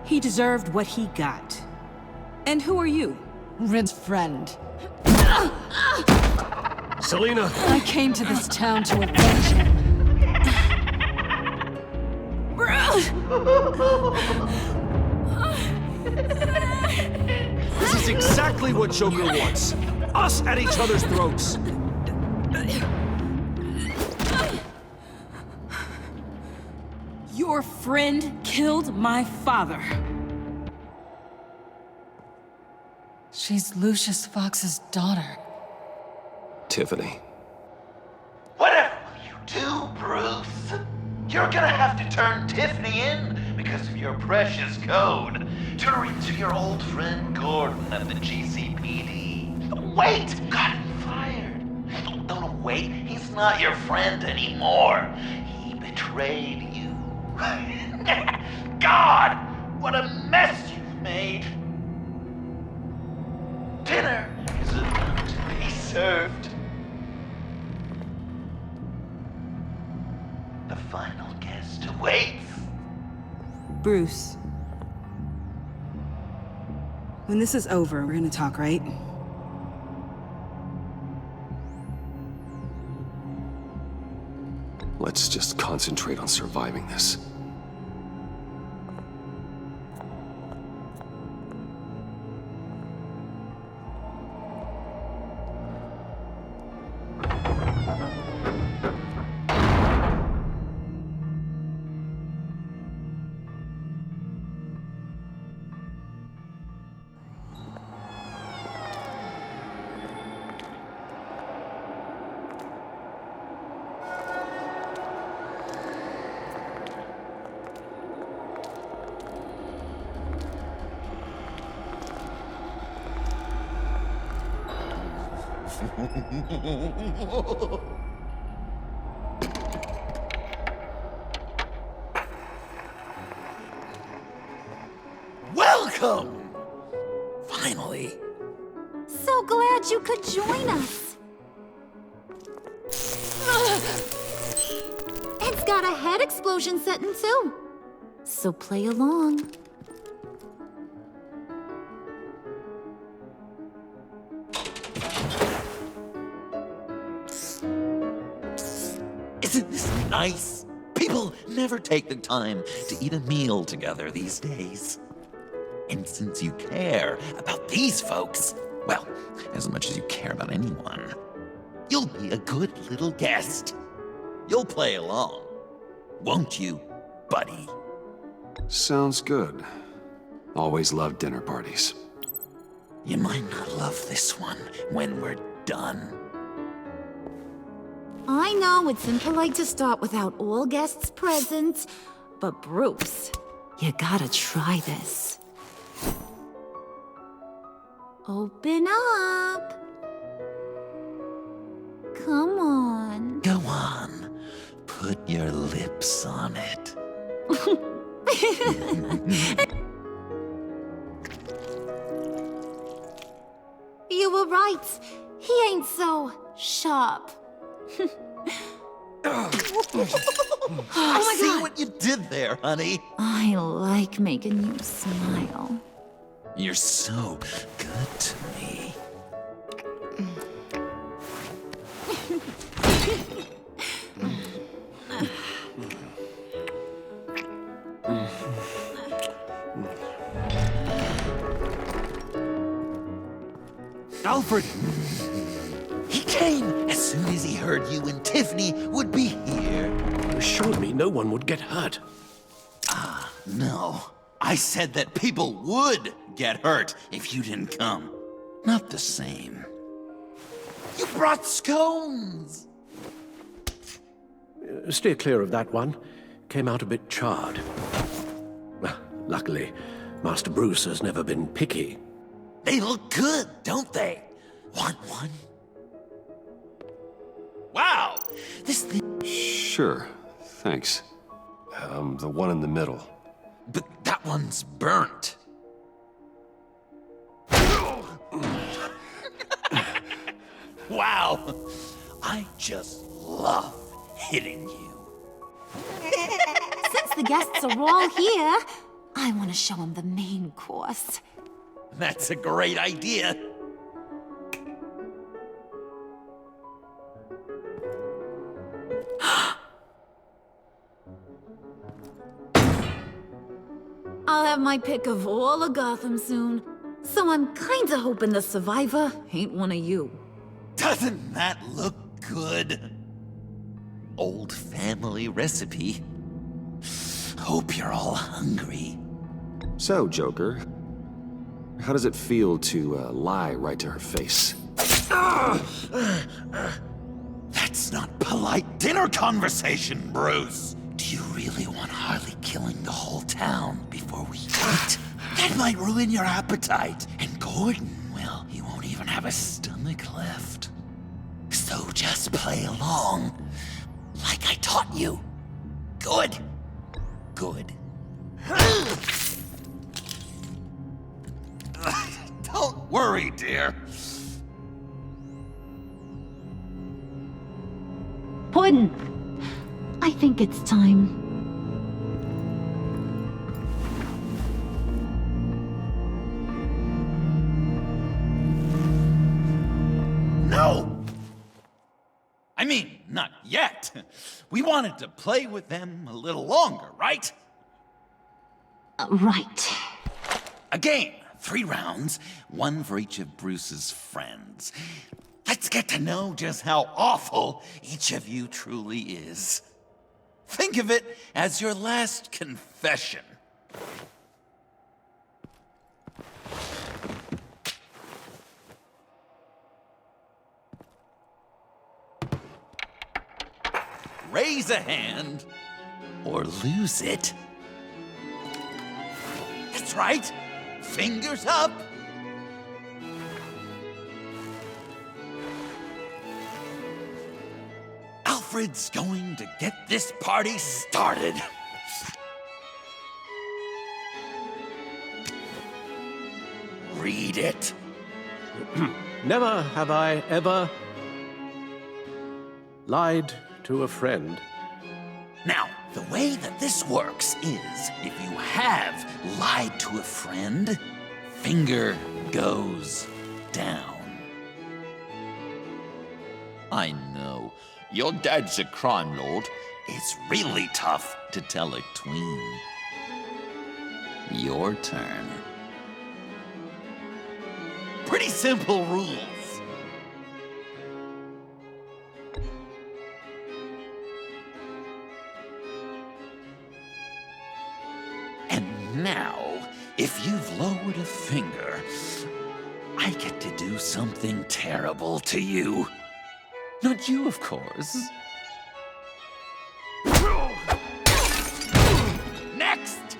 He deserved what he got. And who are you? Ridd's friend. Selina! I came to this town to avenge him. This is exactly what Joker wants. Us at each other's throats. Your friend killed my father. She's Lucius Fox's daughter. Tiffany. Whatever will you do, Bruce? You're gonna have to turn Tiffany in because of your precious code. Turn her into your old friend Gordon at the GCPD. Wait! Got him fired. No, wait. He's not your friend anymore. He betrayed you. God! What a mess you've made! Dinner is about to be served. The final guest awaits. Bruce. When this is over, we're gonna talk, right? Let's just concentrate on surviving this. Welcome! Finally. So glad you could join us. It's got a head explosion setting too. So play along. Isn't this nice? People never take the time to eat a meal together these days. And since you care about these folks, well, as much as you care about anyone, you'll be a good little guest. You'll play along, won't you, buddy? Sounds good. Always loved dinner parties. You might not love this one when we're done. I know it's impolite to start without all guests present, but Bruce, you gotta try this. Open up. Come on. Go on. Put your lips on it. You were right. He ain't so sharp. I see what you did there, honey. I like making you smile. You're so good to me. Alfred! He came as soon as he heard you and Tiffany would be here. You assured me no one would get hurt. No. I said that people would get hurt if you didn't come. Not the same. You brought scones! Steer clear of that one. Came out a bit charred. Luckily, Master Bruce has never been picky. They look good, don't they? Want one? Wow! This thing... Sure, thanks. The one in the middle. But that one's burnt. Wow! I just love hitting you. Since the guests are all here, I want to show them the main course. That's a great idea. I'll have my pick of all of Gotham soon, so I'm kinda hoping the survivor ain't one of you. Doesn't that look good? Old family recipe. Hope you're all hungry. So, Joker, how does it feel to lie right to her face? That's not polite dinner conversation, Bruce. Do you really want Harley killing the whole town before we eat? That might ruin your appetite. And Gordon, well, he won't even have a stomach left. So just play along, like I taught you. Good. Good. Don't worry, dear. Puddin', I think it's time. No! I mean, not yet. We wanted to play with them a little longer, right? Right. A game. 3 rounds, 1 for each of Bruce's friends. Let's get to know just how awful each of you truly is. Think of it as your last confession. Raise a hand, or lose it. That's right. Fingers up. Alfred's going to get this party started. read it. Never have I ever lied to a friend. Now, the way that this works is, if you have lied to a friend, finger goes down. I know, your dad's a crime lord. It's really tough to tell a tween. Your turn. Pretty simple rules. And now, if you've lowered a finger, I get to do something terrible to you. Not you, of course. Next!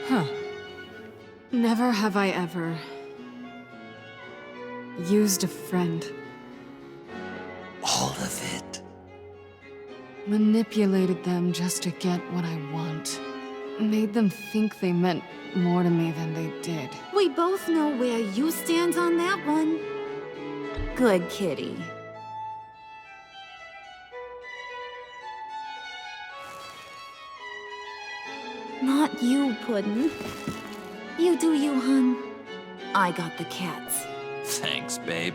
Huh. Never have I ever used a friend. All of it. Manipulated them just to get what I want. Made them think they meant more to me than they did. We both know where you stand on that one. Good kitty. Not you, Puddin'. You do you, hun. I got the cats. Thanks, babe.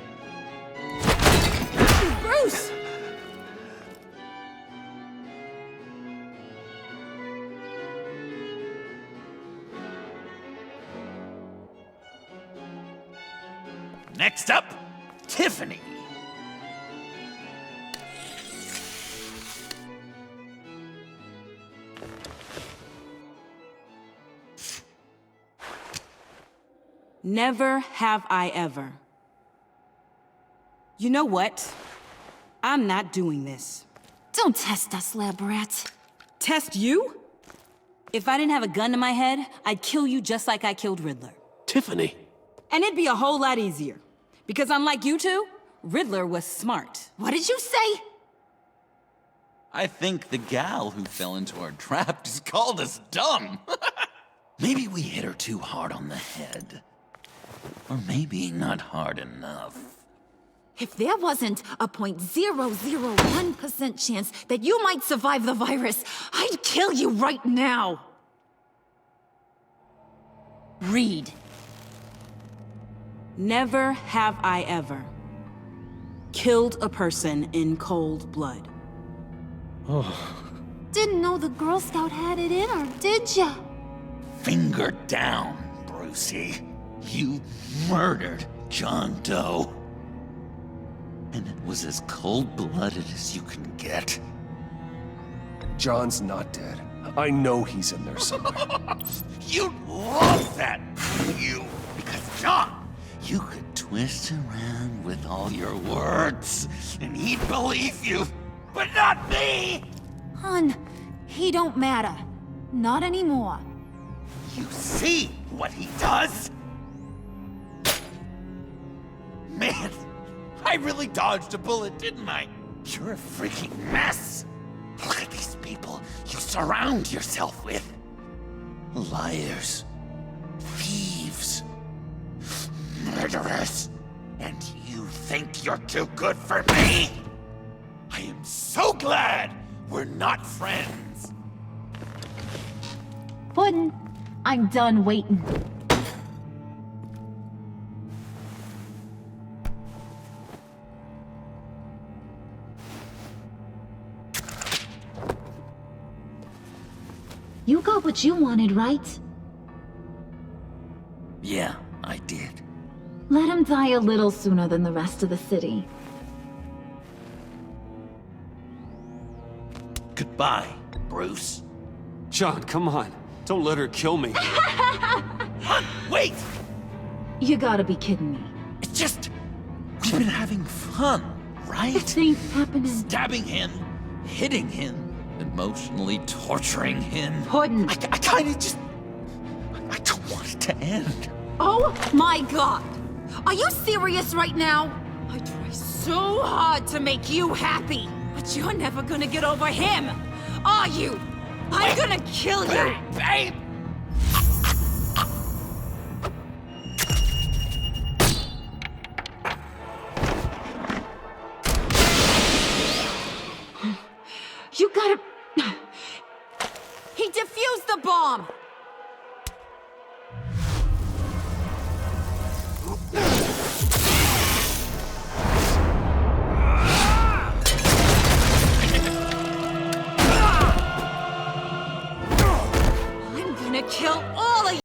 Bruce! Next up, Tiffany. Never have I ever. You know what? I'm not doing this. Don't test us, lab rat. Test you? If I didn't have a gun to my head, I'd kill you just like I killed Riddler. Tiffany. And it'd be a whole lot easier. Because unlike you two, Riddler was smart. What did you say? I think the gal who fell into our trap just called us dumb. Maybe we hit her too hard on the head. Or maybe not hard enough. If there wasn't a 0.001% chance that you might survive the virus, I'd kill you right now. Read. Never have I ever killed a person in cold blood. Didn't know the Girl Scout had it in her, did ya? Finger down, Brucey. You murdered John Doe. And it was as cold-blooded as you can get. John's not dead. I know he's in there somewhere. You'd love that, you. Because, John, you could twist around with all your words, and he'd believe you. But not me! Hun, he don't matter. Not anymore. You see what he does? Man, I really dodged a bullet, didn't I? You're a freaking mess. Look at these people you surround yourself with. Liars, thieves, murderers. And you think you're too good for me? I am so glad we're not friends. Puddin', I'm done waiting. You got what you wanted, right? Yeah, I did. Let him die a little sooner than the rest of the city. Goodbye, Bruce. John, come on. Don't let her kill me. Wait! You gotta be kidding me. It's just... we've been having fun, right? This ain't happening. Stabbing him, hitting him, emotionally torturing him. Puddin'. I kinda just... I don't want it to end. Oh my god! Are you serious right now? I try so hard to make you happy, but you're never gonna get over him! are you? I'm gonna kill you! Babe! You gotta... He defused the bomb! I'm gonna kill all of you!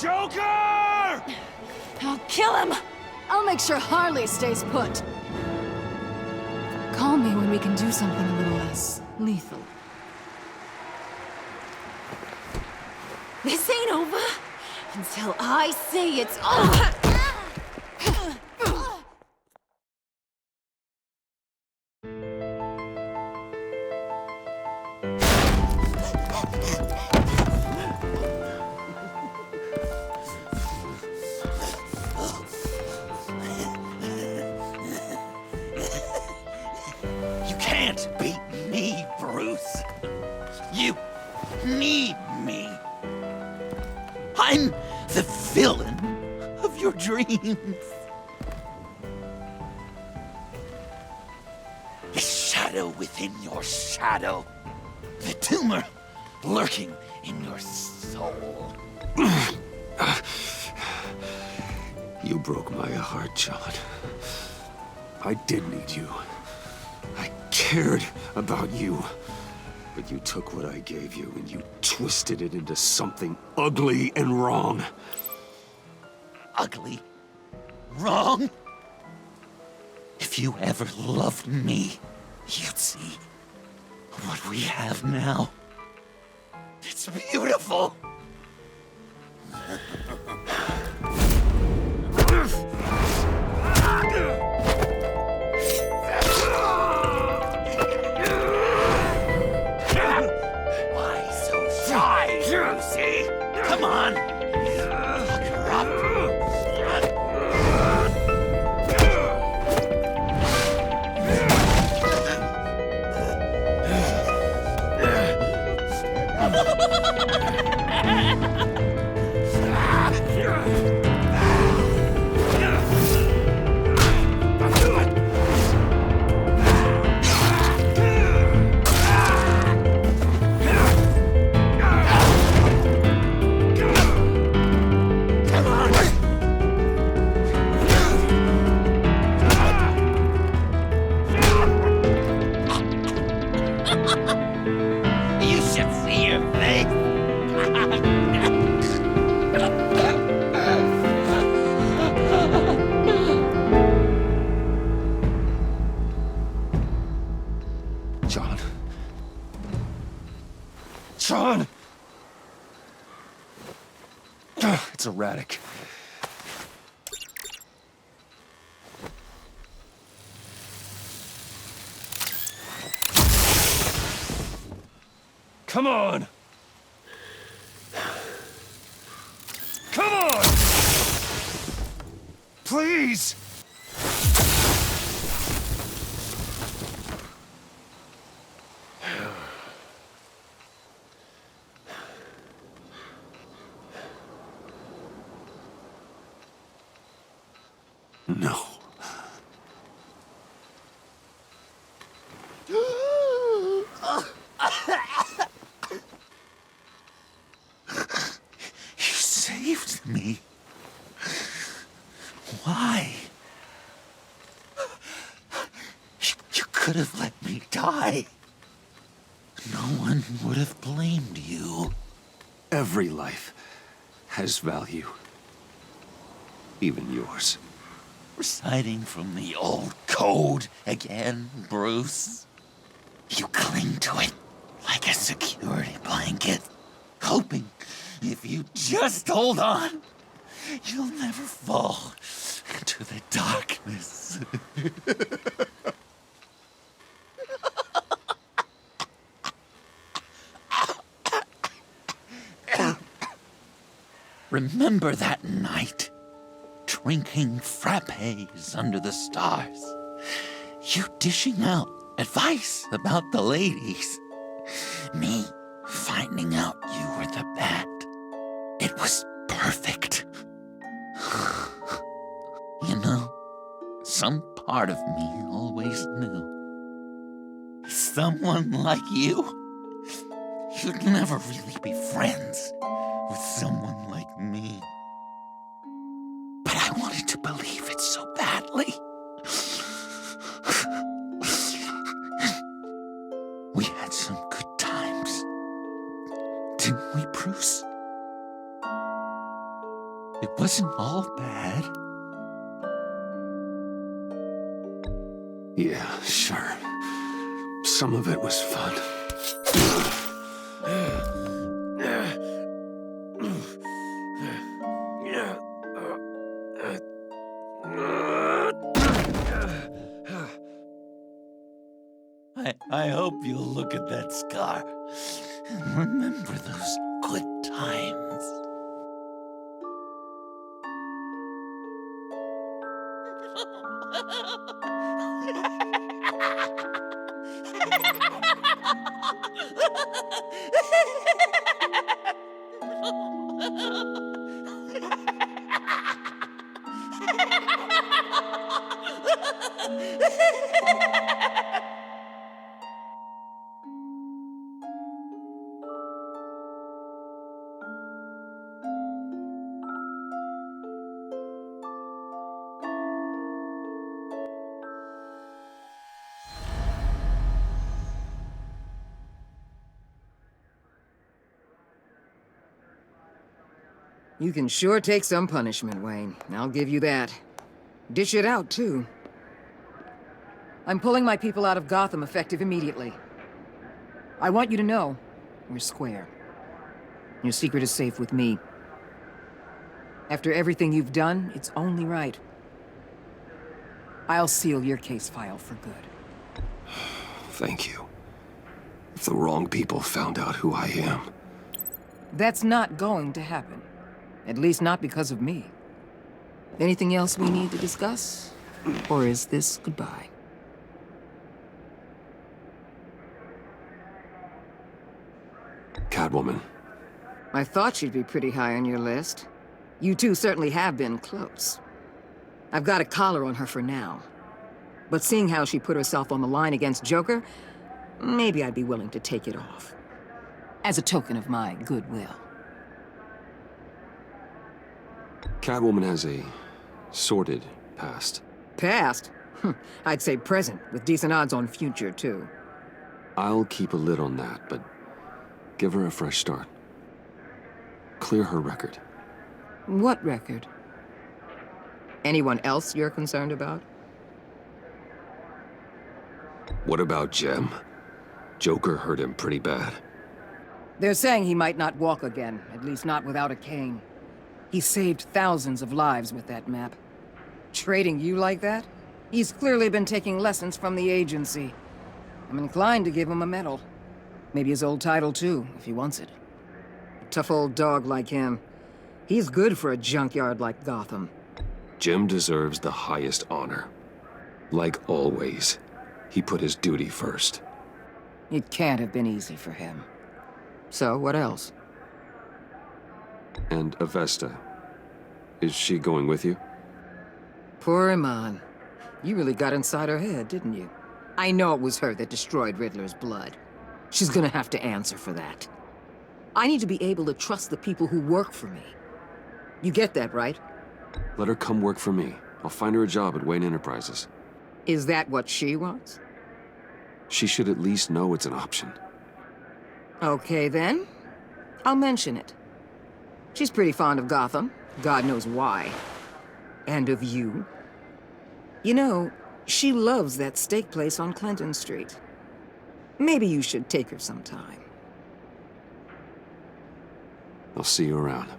Joker! I'll kill him! I'll make sure Harley stays put. Call me when we can do something a little less lethal. This ain't over until I say it's over! You can't beat me, Bruce. You need me. I'm the villain of your dreams. The shadow within your shadow. The tumor lurking in your soul. You broke my heart, John. I did need you. I cared about you. But you took what I gave you and you twisted it into something ugly and wrong. Ugly? Wrong? If you ever loved me, you'd see what we have now. It's beautiful. Why so shy, Lucy? Come on. Pucker up. You should see your face. John. John! It's erratic. Come on! Come on! Please! No. You saved me. Why? You could have let me die. No one would have blamed you. Every life has value. Even yours. Reciting from the old code again, Bruce. You cling to it like a security blanket, hoping if you just hold on, you'll never fall into the darkness. Remember that night, drinking frappes under the stars, you dishing out advice about the ladies, me finding out you were the bat. It was perfect. You know, some part of me always knew. Someone like you, you'd never really be friends with someone like me. But I wanted to believe it so badly. We had some good times, didn't we, Bruce? It wasn't all bad. Yeah, sure. Some of it was fun. I hope you'll look at that scar and remember those good times. You can sure take some punishment, Wayne. I'll give you that. Dish it out, too. I'm pulling my people out of Gotham effective immediately. I want you to know, we're square. Your secret is safe with me. After everything you've done, it's only right. I'll seal your case file for good. Thank you. If the wrong people found out who I am... That's not going to happen. At least not because of me. Anything else we need to discuss? Or is this goodbye? Catwoman. I thought she'd be pretty high on your list. You two certainly have been close. I've got a collar on her for now. But seeing how she put herself on the line against Joker, maybe I'd be willing to take it off. As a token of my goodwill. Catwoman has a sordid past. Past? I'd say present, with decent odds on future, too. I'll keep a lid on that, but give her a fresh start. Clear her record. What record? Anyone else you're concerned about? What about Jem? Joker hurt him pretty bad. They're saying he might not walk again, at least not without a cane. He saved thousands of lives with that map. Trading you like that? He's clearly been taking lessons from the agency. I'm inclined to give him a medal. Maybe his old title too, if he wants it. A tough old dog like him. He's good for a junkyard like Gotham. Jem deserves the highest honor. Like always, he put his duty first. It can't have been easy for him. So, what else? And Avesta. Is she going with you? Poor Iman. You really got inside her head, didn't you? I know it was her that destroyed Riddler's blood. She's gonna have to answer for that. I need to be able to trust the people who work for me. You get that, right? Let her come work for me. I'll find her a job at Wayne Enterprises. Is that what she wants? She should at least know it's an option. Okay, then. I'll mention it. She's pretty fond of Gotham. God knows why. And of you. You know, she loves that steak place on Clinton Street. Maybe you should take her sometime. I'll see you around.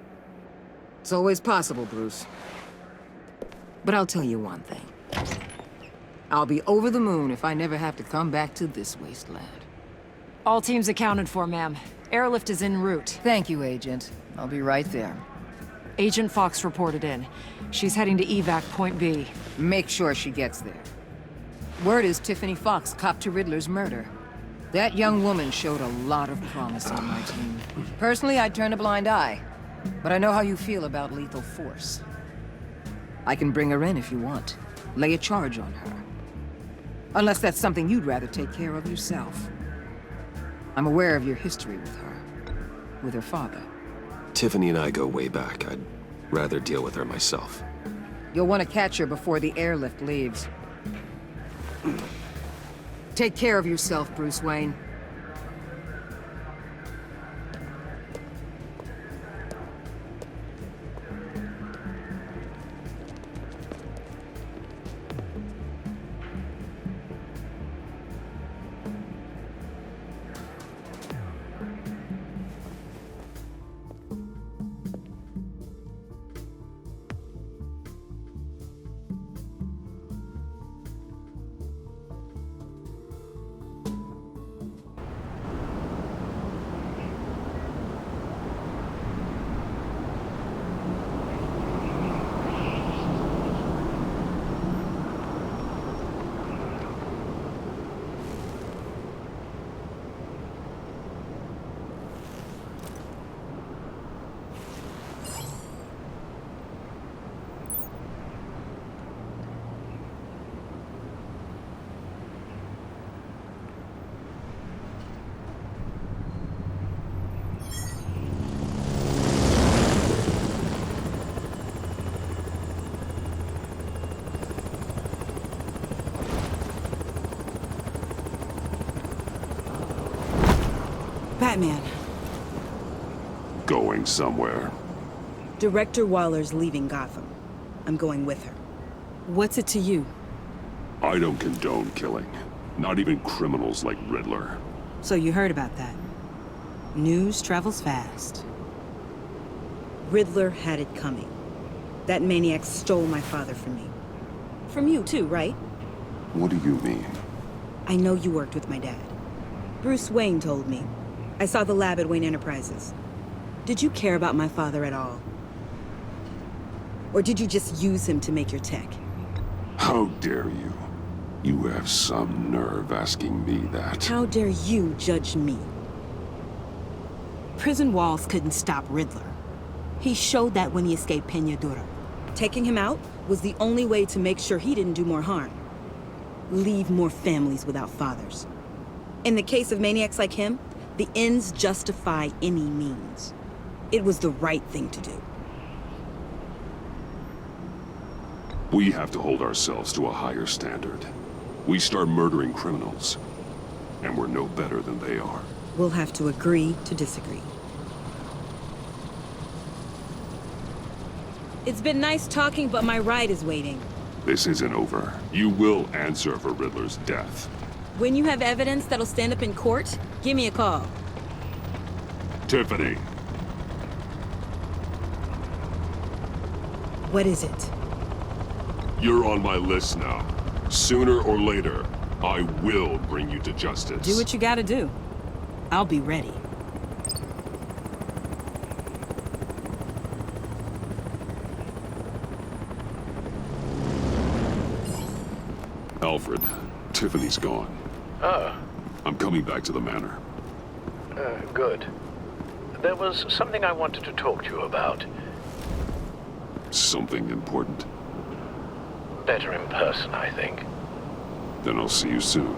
It's always possible, Bruce. But I'll tell you one thing. I'll be over the moon if I never have to come back to this wasteland. All teams accounted for, ma'am. Airlift is en route. Thank you, Agent. I'll be right there. Agent Fox reported in. She's heading to evac Point B. Make sure she gets there. Word is Tiffany Fox copped to Riddler's murder. That young woman showed a lot of promise on my team. Personally, I'd turn a blind eye. But I know how you feel about lethal force. I can bring her in if you want. Lay a charge on her. Unless that's something you'd rather take care of yourself. I'm aware of your history with her. With her father. Tiffany and I go way back. I'd rather deal with her myself. You'll want to catch her before the airlift leaves. Take care of yourself, Bruce Wayne. Batman. Going somewhere. Director Waller's leaving Gotham. I'm going with her. What's it to you? I don't condone killing. Not even criminals like Riddler. So you heard about that. News travels fast. Riddler had it coming. That maniac stole my father from me. From you too, right? What do you mean? I know you worked with my dad. Bruce Wayne told me. I saw the lab at Wayne Enterprises. Did you care about my father at all? Or did you just use him to make your tech? How dare you? You have some nerve asking me that. How dare you judge me? Prison walls couldn't stop Riddler. He showed that when he escaped Peñadura. Taking him out was the only way to make sure he didn't do more harm. Leave more families without fathers. In the case of maniacs like him, the ends justify any means. It was the right thing to do. We have to hold ourselves to a higher standard. We start murdering criminals, and we're no better than they are. We'll have to agree to disagree. It's been nice talking, but my ride is waiting. This isn't over. You will answer for Riddler's death. When you have evidence that'll stand up in court, give me a call. Tiffany. What is it? You're on my list now. Sooner or later, I will bring you to justice. Do what you gotta do. I'll be ready. Alfred, Tiffany's gone. Ah. I'm coming back to the manor. Good. There was something I wanted to talk to you about. Something important? Better in person, I think. Then I'll see you soon.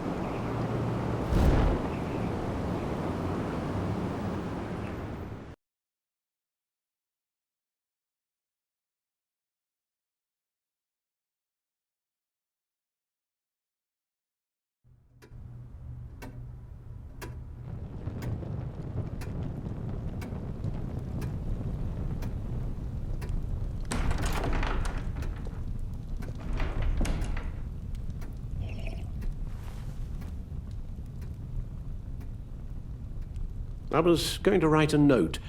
I was going to write a note,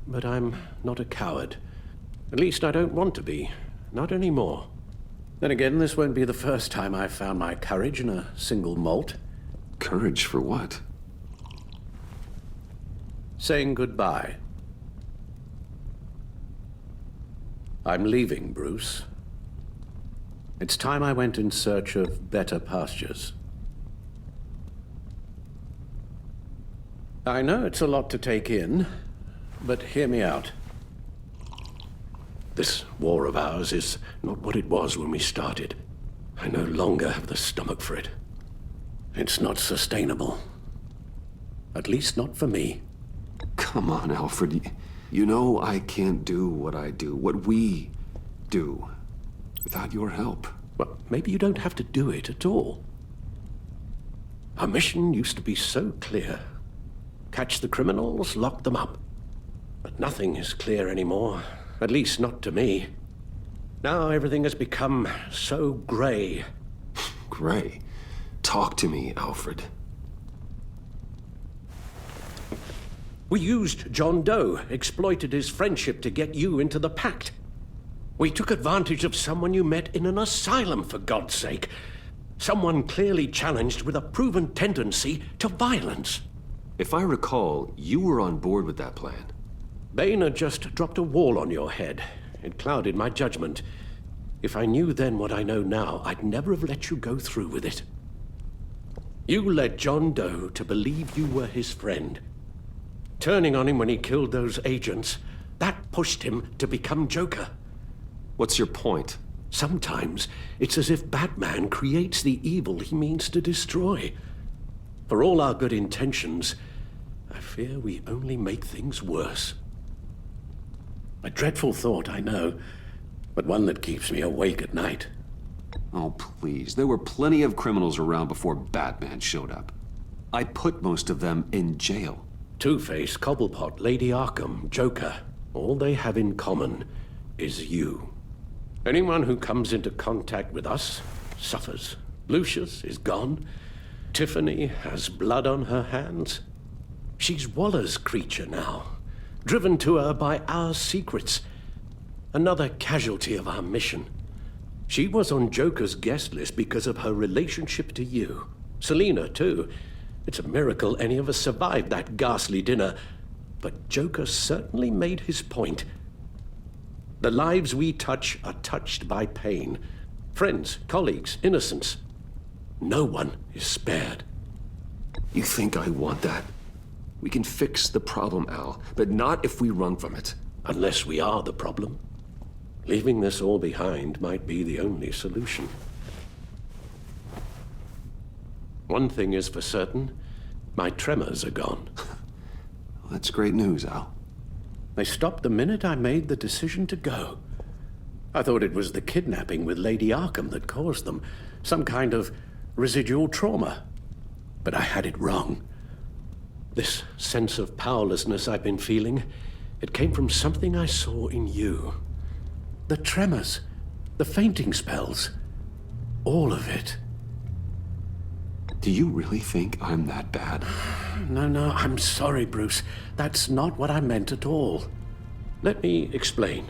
but I'm not a coward. At least I don't want to be. Not anymore. Then again, this won't be the first time I've found my courage in a single malt. Courage for what? Saying goodbye. I'm leaving, Bruce. It's time I went in search of better pastures. I know it's a lot to take in, but hear me out. This war of ours is not what it was when we started. I no longer have the stomach for it. It's not sustainable. At least not for me. Come on, Alfred. You know I can't do what I do, what we do, without your help. Well, maybe you don't have to do it at all. Our mission used to be so clear. Catch the criminals, lock them up. But nothing is clear anymore, at least not to me. Now everything has become so gray. Gray? Talk to me, Alfred. We used John Doe, exploited his friendship to get you into the Pact. We took advantage of someone you met in an asylum, for God's sake. Someone clearly challenged with a proven tendency to violence. If I recall, you were on board with that plan. Bane had just dropped a wall on your head. It clouded my judgment. If I knew then what I know now, I'd never have let you go through with it. You led John Doe to believe you were his friend. Turning on him when he killed those agents, that pushed him to become Joker. What's your point? Sometimes it's as if Batman creates the evil he means to destroy. For all our good intentions, I fear we only make things worse. A dreadful thought, I know, but one that keeps me awake at night. Oh, please. There were plenty of criminals around before Batman showed up. I put most of them in jail. Two-Face, Cobblepot, Lady Arkham, Joker. All they have in common is you. Anyone who comes into contact with us suffers. Lucius is gone. Tiffany has blood on her hands. She's Waller's creature now, driven to her by our secrets. Another casualty of our mission. She was on Joker's guest list because of her relationship to you. Selina, too. It's a miracle any of us survived that ghastly dinner. But Joker certainly made his point. The lives we touch are touched by pain. Friends, colleagues, innocents. No one is spared. You think I want that? We can fix the problem, Al, but not if we run from it. Unless we are the problem. Leaving this all behind might be the only solution. One thing is for certain, my tremors are gone. That's great news, Al. They stopped the minute I made the decision to go. I thought it was the kidnapping with Lady Arkham that caused them, some kind of residual trauma. But I had it wrong. This sense of powerlessness I've been feeling, it came from something I saw in you. The tremors, the fainting spells, all of it. Do you really think I'm that bad? No, I'm sorry, Bruce. That's not what I meant at all. Let me explain.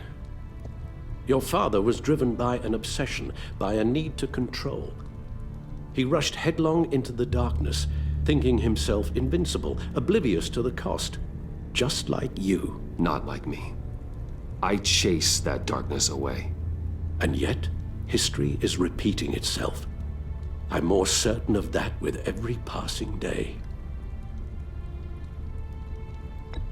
Your father was driven by an obsession, by a need to control. He rushed headlong into the darkness, thinking himself invincible, oblivious to the cost. Just like you. Not like me. I chase that darkness away. And yet, history is repeating itself. I'm more certain of that with every passing day.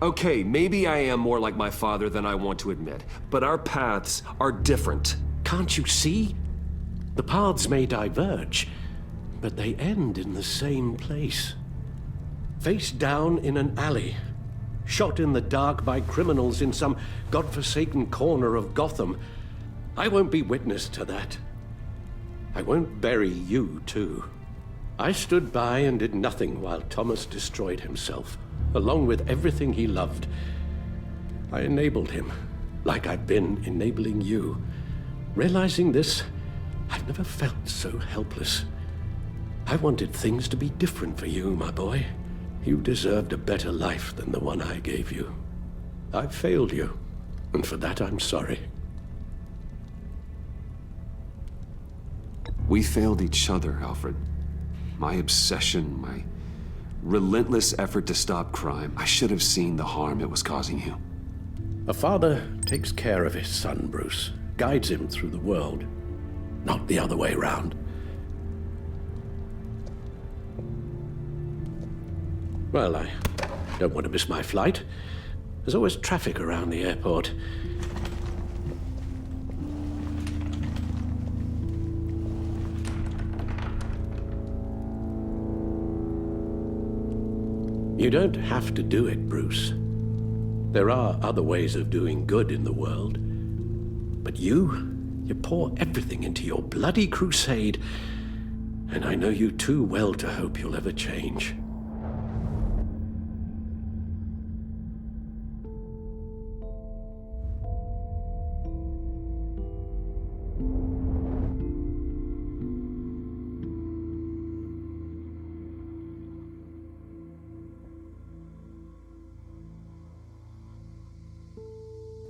Okay, maybe I am more like my father than I want to admit, but our paths are different. Can't you see? The paths may diverge, but they end in the same place. Face down in an alley, shot in the dark by criminals in some godforsaken corner of Gotham. I won't be witness to that. I won't bury you, too. I stood by and did nothing while Thomas destroyed himself, along with everything he loved. I enabled him, like I've been enabling you. Realizing this, I've never felt so helpless. I wanted things to be different for you, my boy. You deserved a better life than the one I gave you. I failed you, and for that I'm sorry. We failed each other, Alfred. My obsession, my relentless effort to stop crime. I should have seen the harm it was causing you. A father takes care of his son, Bruce. Guides him through the world. Not the other way around. Well, I don't want to miss my flight. There's always traffic around the airport. You don't have to do it, Bruce. There are other ways of doing good in the world. But you pour everything into your bloody crusade, and I know you too well to hope you'll ever change.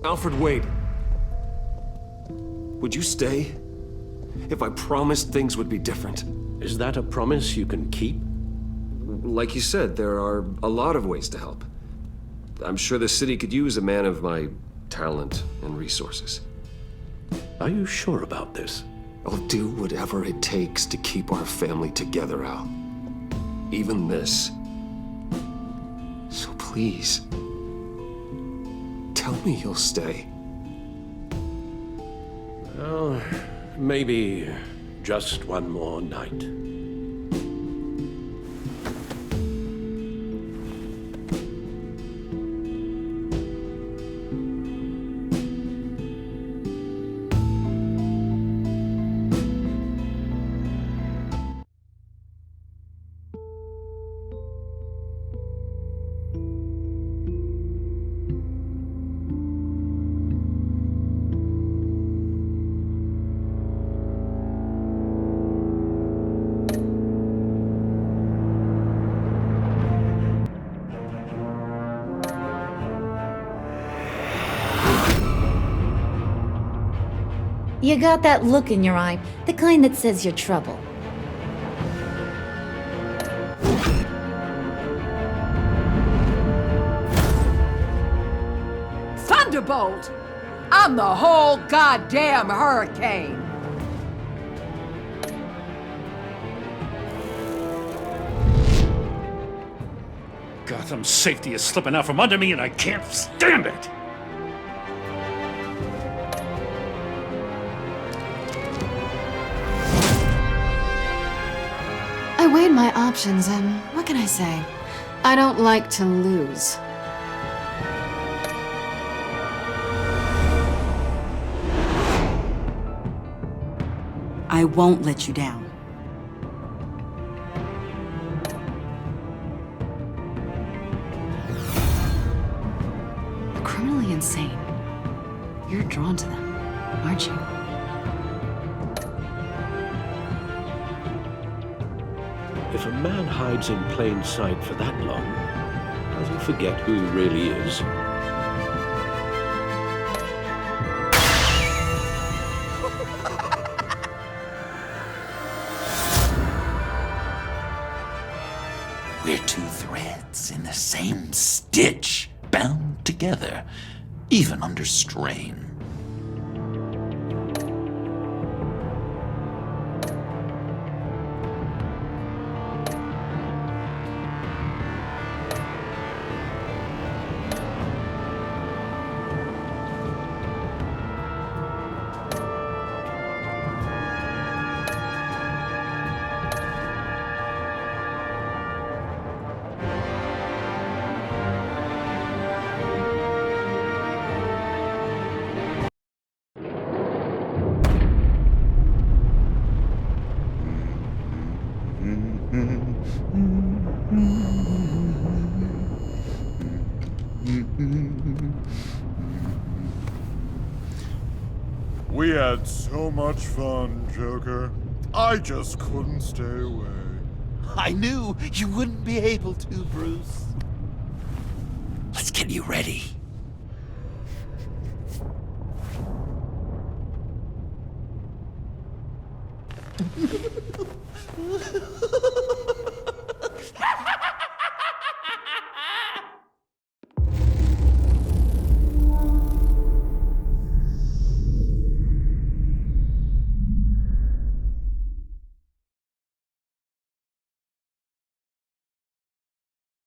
Alfred, wait. Would you stay? If I promised things would be different. Is that a promise you can keep? Like you said, there are a lot of ways to help. I'm sure the city could use a man of my talent and resources. Are you sure about this? I'll do whatever it takes to keep our family together, Al. Even this. So please, tell me you'll stay. Well, maybe just one more night. You got that look in your eye, the kind that says you're trouble. Thunderbolt! I'm the whole goddamn hurricane! Gotham's safety is slipping out from under me and I can't stand it! I weighed my options, and what can I say? I don't like to lose. I won't let you down. Criminally insane. You're drawn to them, aren't you? If a man hides in plain sight for that long, does he forget who he really is? We're two threads in the same stitch, bound together, even under strain. We had so much fun, Joker. I just couldn't stay away. I knew you wouldn't be able to, Bruce. Let's get you ready.